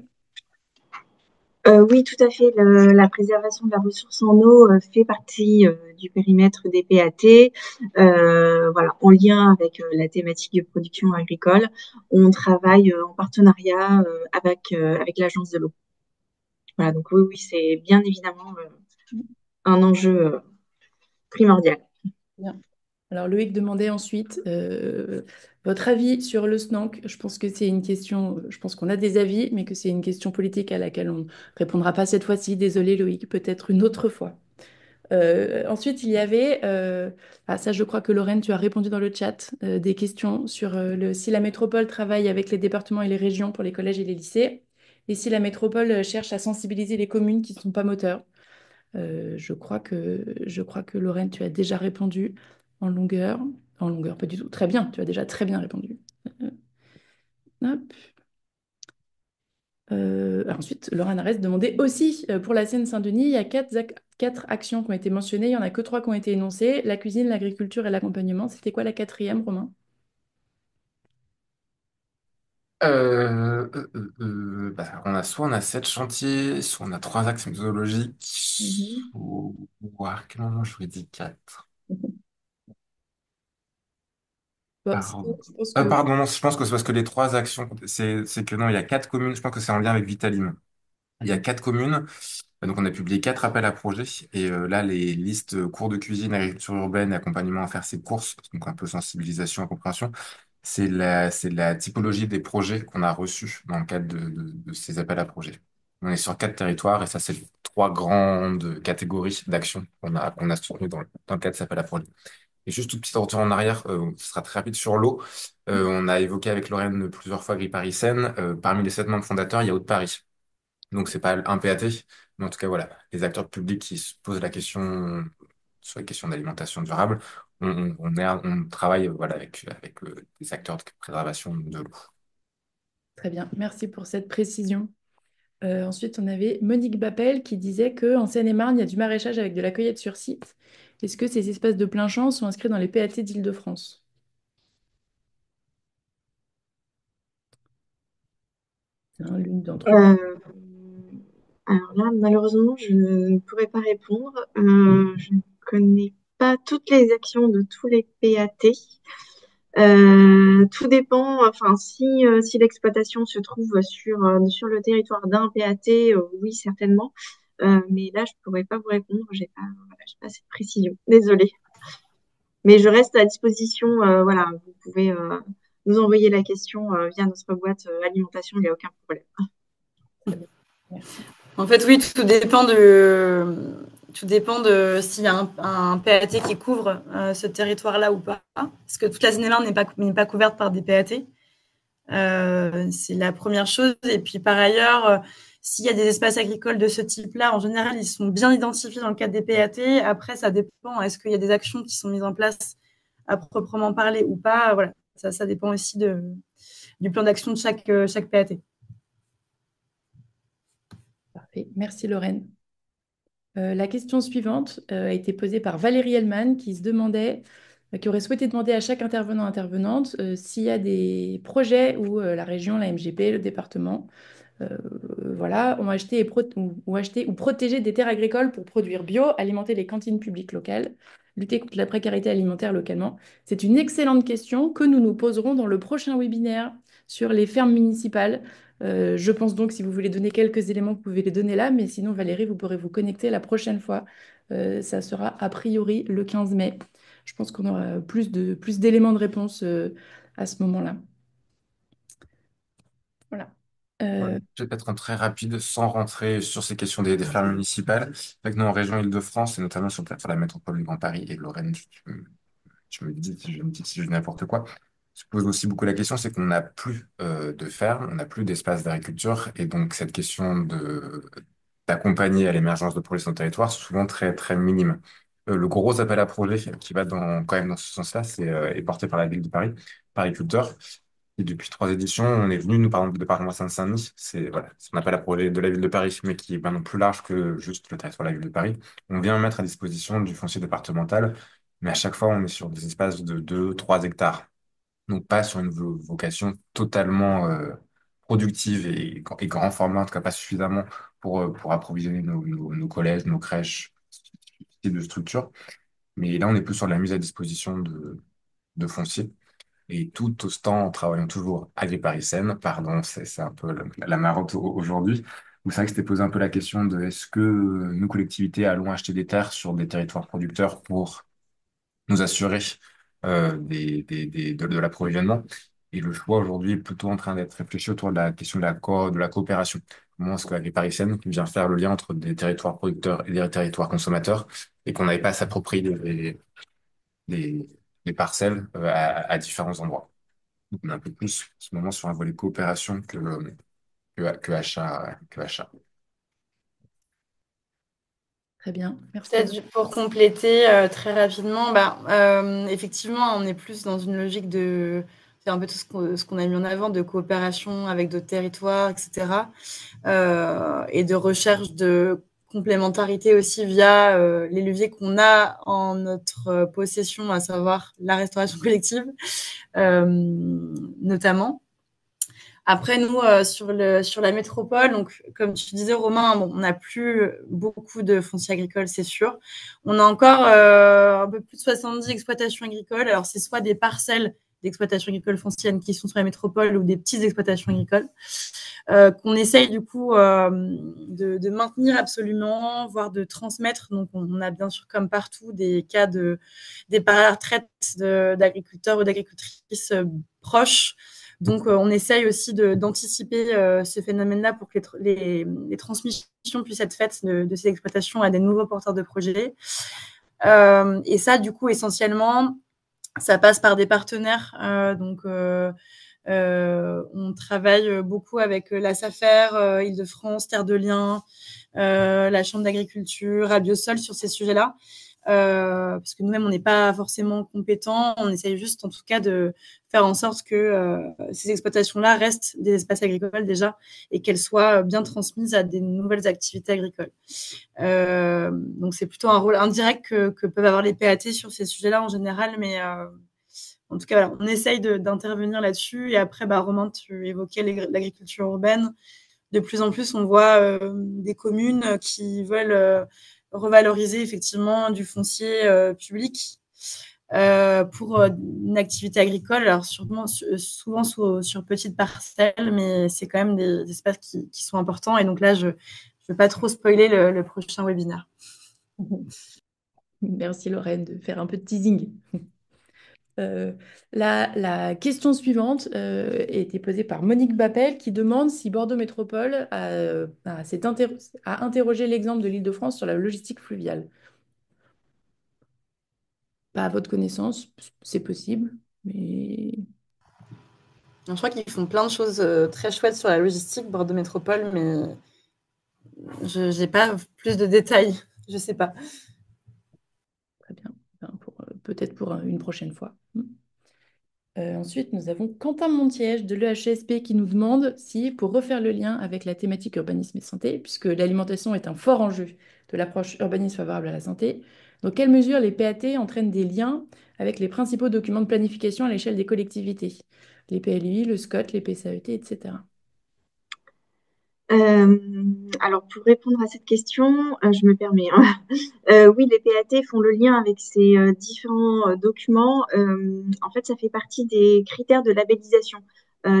Oui, tout à fait. La préservation de la ressource en eau fait partie du périmètre des PAT. Voilà, en lien avec la thématique de production agricole, on travaille en partenariat avec l'Agence de l'eau. Voilà, donc oui, c'est bien évidemment un enjeu primordial. Bien. Alors Loïc demandait ensuite votre avis sur le SNANC. Je pense que c'est une question, je pense qu'on a des avis, mais que c'est une question politique à laquelle on ne répondra pas cette fois-ci. Désolé Loïc, peut-être une autre fois. Ensuite, il y avait, ça je crois que Lorraine, tu as répondu dans le chat, des questions sur si la métropole travaille avec les départements et les régions pour les collèges et les lycées, et si la métropole cherche à sensibiliser les communes qui ne sont pas moteurs. Je crois que Lorraine, tu as déjà répondu en longueur. En longueur, pas du tout. Très bien, tu as déjà très bien répondu. Hop. Ensuite, Lorraine Arès demandait aussi pour la Seine-Saint-Denis, il y a quatre actions qui ont été mentionnées, il n'y en a que 3 qui ont été énoncées, la cuisine, l'agriculture et l'accompagnement. C'était quoi la quatrième, Romain? On a 7 chantiers, soit on a 3 axes méthodologiques, Mhm. ou à quel moment j'aurais dit 4? Bon, sinon, Pardon. je pense que... Pardon, non, je pense que c'est parce que les 3 actions, c'est que non, il y a 4 communes, je pense que c'est en lien avec Vitalim. Il y a 4 communes Donc, on a publié 4 appels à projets et là, les listes cours de cuisine, agriculture urbaine, accompagnement à faire ses courses, donc un peu sensibilisation, compréhension, c'est la typologie des projets qu'on a reçus dans le cadre de ces appels à projets. On est sur 4 territoires et ça, c'est les 3 grandes catégories d'actions qu'on a soutenues dans le cadre de ces appels à projets. Et juste tout petit retour en arrière, ce sera très rapide sur l'eau. On a évoqué avec Lorraine plusieurs fois Gris Paris Seine. Parmi les 7 membres fondateurs, il y a Haute-Paris. Donc, c'est pas un PAT, mais en tout cas, voilà, les acteurs publics qui se posent la question sur les questions d'alimentation durable, on travaille voilà, avec des acteurs de préservation de l'eau. Très bien, merci pour cette précision. Ensuite, on avait Monique Bappel qui disait qu'en Seine-et-Marne, il y a du maraîchage avec de la cueillette sur site. Est-ce que ces espaces de plein champ sont inscrits dans les PAT d'Île-de-France? C'est l'une d'entre eux. Alors là, malheureusement, je ne pourrais pas répondre. Je ne connais pas toutes les actions de tous les PAT. Tout dépend, enfin, si l'exploitation se trouve sur le territoire d'un PAT, oui, certainement. Mais là, je pourrais pas vous répondre, voilà, j'ai pas cette précision. Désolée. Mais je reste à disposition, voilà, vous pouvez nous envoyer la question via notre boîte alimentation, il n'y a aucun problème. Merci. En fait, oui, tout dépend de s'il y a un PAT qui couvre ce territoire-là ou pas. Parce que toute la Seine-et-Marne n'est pas couverte par des PAT. C'est la première chose. Et puis, par ailleurs, s'il y a des espaces agricoles de ce type-là, en général, ils sont bien identifiés dans le cadre des PAT. Après, ça dépend. Est-ce qu'il y a des actions qui sont mises en place à proprement parler ou pas? Voilà. Ça dépend aussi du plan d'action de chaque PAT. Parfait. Merci Lorraine. La question suivante a été posée par Valérie Hellman qui aurait souhaité demander à chaque intervenante s'il y a des projets où la région, la MGP, le département euh, voilà, ont acheté, ou acheté ou protégé des terres agricoles pour produire bio, alimenter les cantines publiques locales, lutter contre la précarité alimentaire localement. C'est une excellente question que nous nous poserons dans le prochain webinaire sur les fermes municipales. Je pense donc, si vous voulez donner quelques éléments, vous pouvez les donner là, mais sinon, Valérie, vous pourrez vous connecter la prochaine fois. Ça sera a priori le 15 mai. Je pense qu'on aura plus d'éléments de réponse à ce moment-là. Voilà. Ouais, peut-être en très rapide, sans rentrer sur ces questions des fermes municipales. C'est vrai que nous, en région Île-de-France, et notamment sur la métropole du Grand Paris et de Lorraine, tu me dis si je dis n'importe quoi, se pose aussi beaucoup la question, c'est qu'on n'a plus de fermes, on n'a plus d'espace d'agriculture, et donc cette question d'accompagner à l'émergence de projets sur le territoire, c'est souvent très, très minime. Le gros appel à projet qui va quand même dans ce sens-là, est porté par la ville de Paris, Pariculteurs. Et depuis 3 éditions, on est venu, nous, par exemple, du département Seine-Saint-Denis. C'est un appel à projet de la ville de Paris, mais qui est maintenant plus large que juste le territoire de la ville de Paris. On vient mettre à disposition du foncier départemental, mais à chaque fois, on est sur des espaces de 2, 3 hectares. Donc, pas sur une vocation totalement productive et grand format, en tout cas pas suffisamment pour approvisionner nos collèges, nos crèches, ce type de structure. Mais là, on est plus sur la mise à disposition de foncier. Et tout en travaillant toujours à Paris-Seine, pardon, c'est un peu la marotte aujourd'hui, où c'est vrai que c'était posé un peu la question de est-ce que nous, collectivités, allons acheter des terres sur des territoires producteurs pour nous assurer de l'approvisionnement. Et le choix aujourd'hui est plutôt en train d'être réfléchi autour de la question de la coopération. Comment est-ce que Paris-Seine vient faire le lien entre des territoires producteurs et des territoires consommateurs et qu'on n'avait pas à s'approprier des, des parcelles à différents endroits. Donc, on est un peu plus en ce moment sur un volet coopération que achat, que achat. Très bien, merci. Peut-être pour compléter très rapidement, effectivement, on est plus dans une logique de c'est un peu tout ce qu'on a mis en avant de coopération avec d'autres territoires, etc. Et de recherche de complémentarité aussi via les leviers qu'on a en notre possession, à savoir la restauration collective, notamment. Après, nous, sur la métropole, donc, comme tu disais, Romain, bon, on n'a plus beaucoup de foncier agricole, c'est sûr. On a encore un peu plus de 70 exploitations agricoles. Alors, c'est soit des parcelles d'exploitations agricoles foncières qui sont sur la métropole ou des petites exploitations agricoles, qu'on essaye du coup de maintenir absolument, voire de transmettre. Donc, on a bien sûr, comme partout, des cas de départ à la retraite d'agriculteurs ou d'agricultrices proches. Donc, on essaye aussi d'anticiper ce phénomène-là pour que les transmissions puissent être faites de ces exploitations à des nouveaux porteurs de projets. Et ça, du coup, essentiellement, ça passe par des partenaires. On travaille beaucoup avec la SAFER, Île-de-France, Terre de Liens, la Chambre d'agriculture, Abiosol sur ces sujets-là. Parce que nous-mêmes, on n'est pas forcément compétents. On essaye juste, en tout cas, de faire en sorte que ces exploitations-là restent des espaces agricoles déjà et qu'elles soient bien transmises à des nouvelles activités agricoles. Donc, c'est plutôt un rôle indirect que peuvent avoir les PAT sur ces sujets-là en général, mais en tout cas, voilà, on essaye d'intervenir là-dessus. Et après, Romain, tu évoquais l'agriculture urbaine. De plus en plus, on voit des communes qui veulent revaloriser effectivement du foncier public pour une activité agricole. Alors, souvent sur petites parcelles, mais c'est quand même des espaces qui sont importants. Et donc là, je ne veux pas trop spoiler le prochain webinaire. Merci Lorraine de faire un peu de teasing. La question suivante a été posée par Monique Bappel qui demande si Bordeaux Métropole a interrogé l'exemple de l'Île-de-France sur la logistique fluviale. Pas à votre connaissance, c'est possible, mais... Je crois qu'ils font plein de choses très chouettes sur la logistique, Bordeaux Métropole, mais je n'ai pas plus de détails. Je ne sais pas. Très bien. Peut-être pour une prochaine fois. Ensuite, nous avons Quentin Montiège de l'EHSP qui nous demande si, pour refaire le lien avec la thématique urbanisme et santé, puisque l'alimentation est un fort enjeu de l'approche urbanisme favorable à la santé, dans quelle mesure les PAT entraînent des liens avec les principaux documents de planification à l'échelle des collectivités, les PLUI, le SCOT, les PSAET, etc. Alors, pour répondre à cette question, je me permets, hein. Oui, les PAT font le lien avec ces différents documents. En fait, ça fait partie des critères de labellisation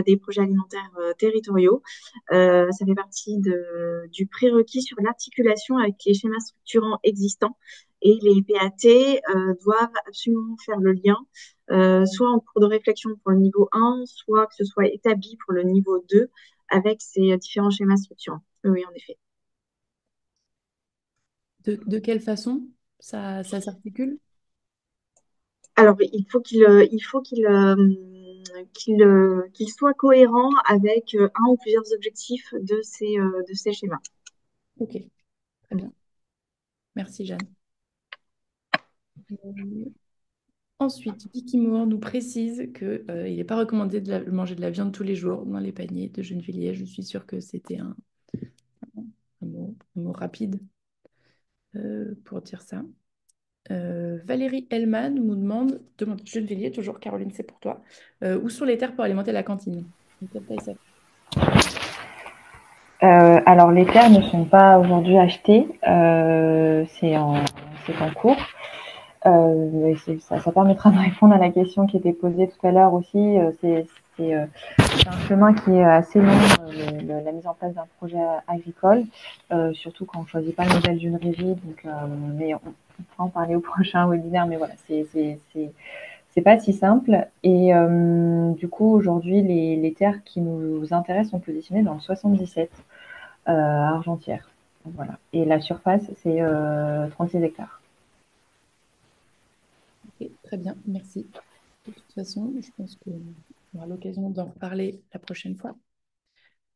des projets alimentaires territoriaux. Ça fait partie du prérequis sur l'articulation avec les schémas structurants existants. Et les PAT doivent absolument faire le lien, soit en cours de réflexion pour le niveau 1, soit que ce soit établi pour le niveau 2 avec ces différents schémas structurants. Oui, en effet. De quelle façon ça s'articule? Alors, qu'il soit cohérent avec un ou plusieurs objectifs de ces schémas. Ok, très bien. Merci Jeanne. Ensuite, Vicky Moore nous précise qu'il n'est pas recommandé de manger de la viande tous les jours dans les paniers de Gennevilliers. Je suis sûre que c'était un mot rapide pour dire ça. Valérie Hellman nous demande Gennevilliers, toujours Caroline, c'est pour toi. Où sont les terres pour alimenter la cantine? De quelle taille ça fait? Alors les terres ne sont pas aujourd'hui achetées, c'est en cours. Ça permettra de répondre à la question qui était posée tout à l'heure aussi. C'est un chemin qui est assez long, la mise en place d'un projet agricole, surtout quand on ne choisit pas le modèle d'une régie. Donc, mais on pourra en parler au prochain webinaire, mais voilà, c'est pas si simple. Et du coup, aujourd'hui, les terres qui nous intéressent sont positionnées dans le 77 à Argentière. Voilà. Et la surface, c'est 36 hectares. Ok, très bien, merci. De toute façon, je pense qu'on aura l'occasion d'en reparler la prochaine fois.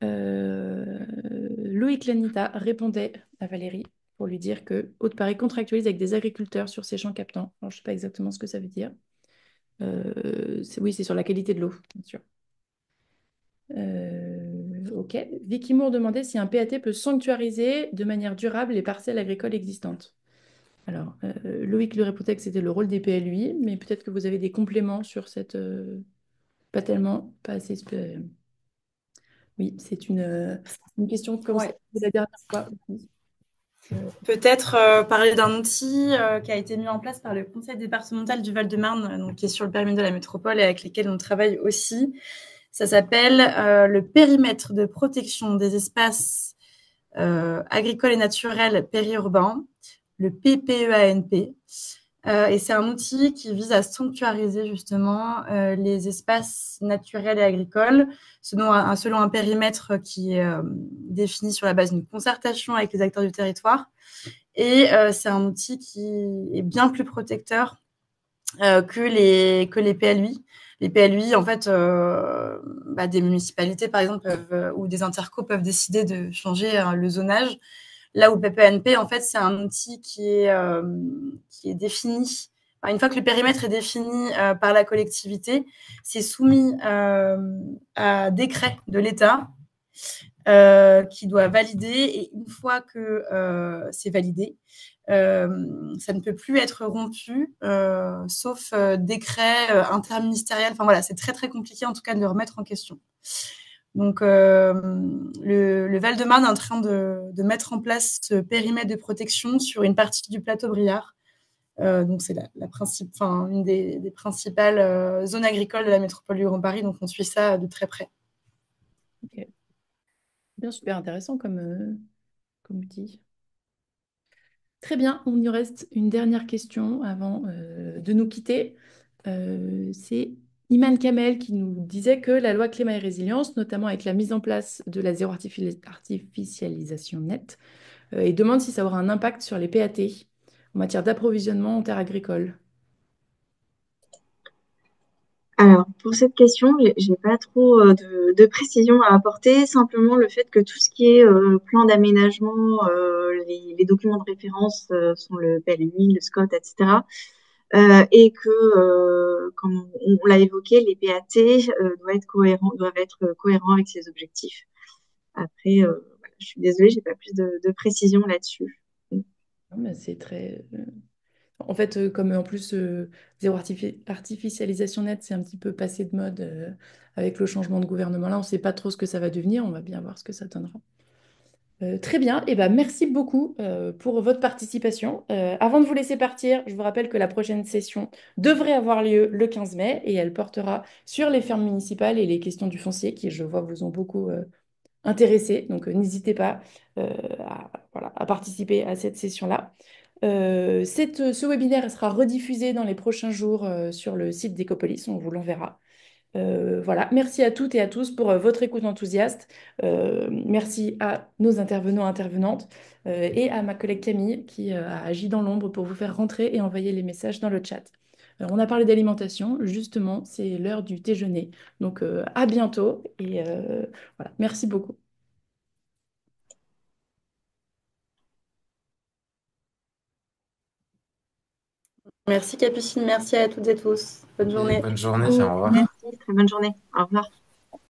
Loïc Lanita répondait à Valérie pour lui dire que Haute-Paris contractualise avec des agriculteurs sur ces champs captants. Alors, je ne sais pas exactement ce que ça veut dire. Oui, c'est sur la qualité de l'eau, bien sûr. Ok. Vicky Moore demandait si un PAT peut sanctuariser de manière durable les parcelles agricoles existantes. Alors, Loïc lui répondait que c'était le rôle des PLUI, mais peut-être que vous avez des compléments sur cette... pas tellement, pas assez... Oui, c'est une question comme ça, Ouais. la dernière fois. Peut-être parler d'un outil qui a été mis en place par le conseil départemental du Val-de-Marne, donc, qui est sur le périmètre de la métropole et avec lesquels on travaille aussi. Ça s'appelle le périmètre de protection des espaces agricoles et naturels périurbains, le PPEANP. Et c'est un outil qui vise à sanctuariser justement les espaces naturels et agricoles selon un périmètre qui est défini sur la base d'une concertation avec les acteurs du territoire. Et c'est un outil qui est bien plus protecteur que les PLUI. Les PLUI, en fait, des municipalités, par exemple, ou des intercos peuvent décider de changer le zonage. Là où PPNP, en fait, c'est un outil qui est défini. Enfin, une fois que le périmètre est défini par la collectivité, c'est soumis à décret de l'État qui doit valider. Et une fois que c'est validé, ça ne peut plus être rompu, sauf décret interministériel. Enfin voilà, c'est très très compliqué en tout cas de le remettre en question. Donc le Val-de-Marne est en train de mettre en place ce périmètre de protection sur une partie du plateau Briard. Donc c'est une des principales zones agricoles de la métropole du Grand Paris. Donc on suit ça de très près. Ok. Bien, super intéressant comme outil. Très bien, on y reste une dernière question avant de nous quitter. C'est Iman Kamel qui nous disait que la loi climat et résilience, notamment avec la mise en place de la artificialisation nette, et demande si ça aura un impact sur les PAT en matière d'approvisionnement en terres agricoles. Alors, pour cette question, j'ai pas trop de précision à apporter. Simplement le fait que tout ce qui est plan d'aménagement, les documents de référence sont le PLUI, le SCOT, etc. Et que, comme on l'a évoqué, les PAT doivent être cohérents avec ces objectifs. Après, voilà, je suis désolée, j'ai pas plus de précision là-dessus. Non, mais c'est très... En fait, comme en plus, zéro artificialisation nette, c'est un petit peu passé de mode avec le changement de gouvernement. Là, on ne sait pas trop ce que ça va devenir. On va bien voir ce que ça donnera. Très bien. Eh ben, merci beaucoup pour votre participation. Avant de vous laisser partir, je vous rappelle que la prochaine session devrait avoir lieu le 15 mai et elle portera sur les fermes municipales et les questions du foncier qui, je vois, vous ont beaucoup intéressés. Donc, n'hésitez pas à participer à cette session-là. Ce webinaire sera rediffusé dans les prochains jours sur le site d'Ecopolis, on vous l'enverra. Voilà, merci à toutes et à tous pour votre écoute enthousiaste. Merci à nos intervenants, intervenantes et à ma collègue Camille qui a agi dans l'ombre pour vous faire rentrer et envoyer les messages dans le chat. On a parlé d'alimentation, justement, c'est l'heure du déjeuner. Donc à bientôt et voilà, merci beaucoup. Merci Capucine, merci à toutes et tous. Bonne Et journée. bonne journée, au revoir. Merci, très bonne journée. Au revoir.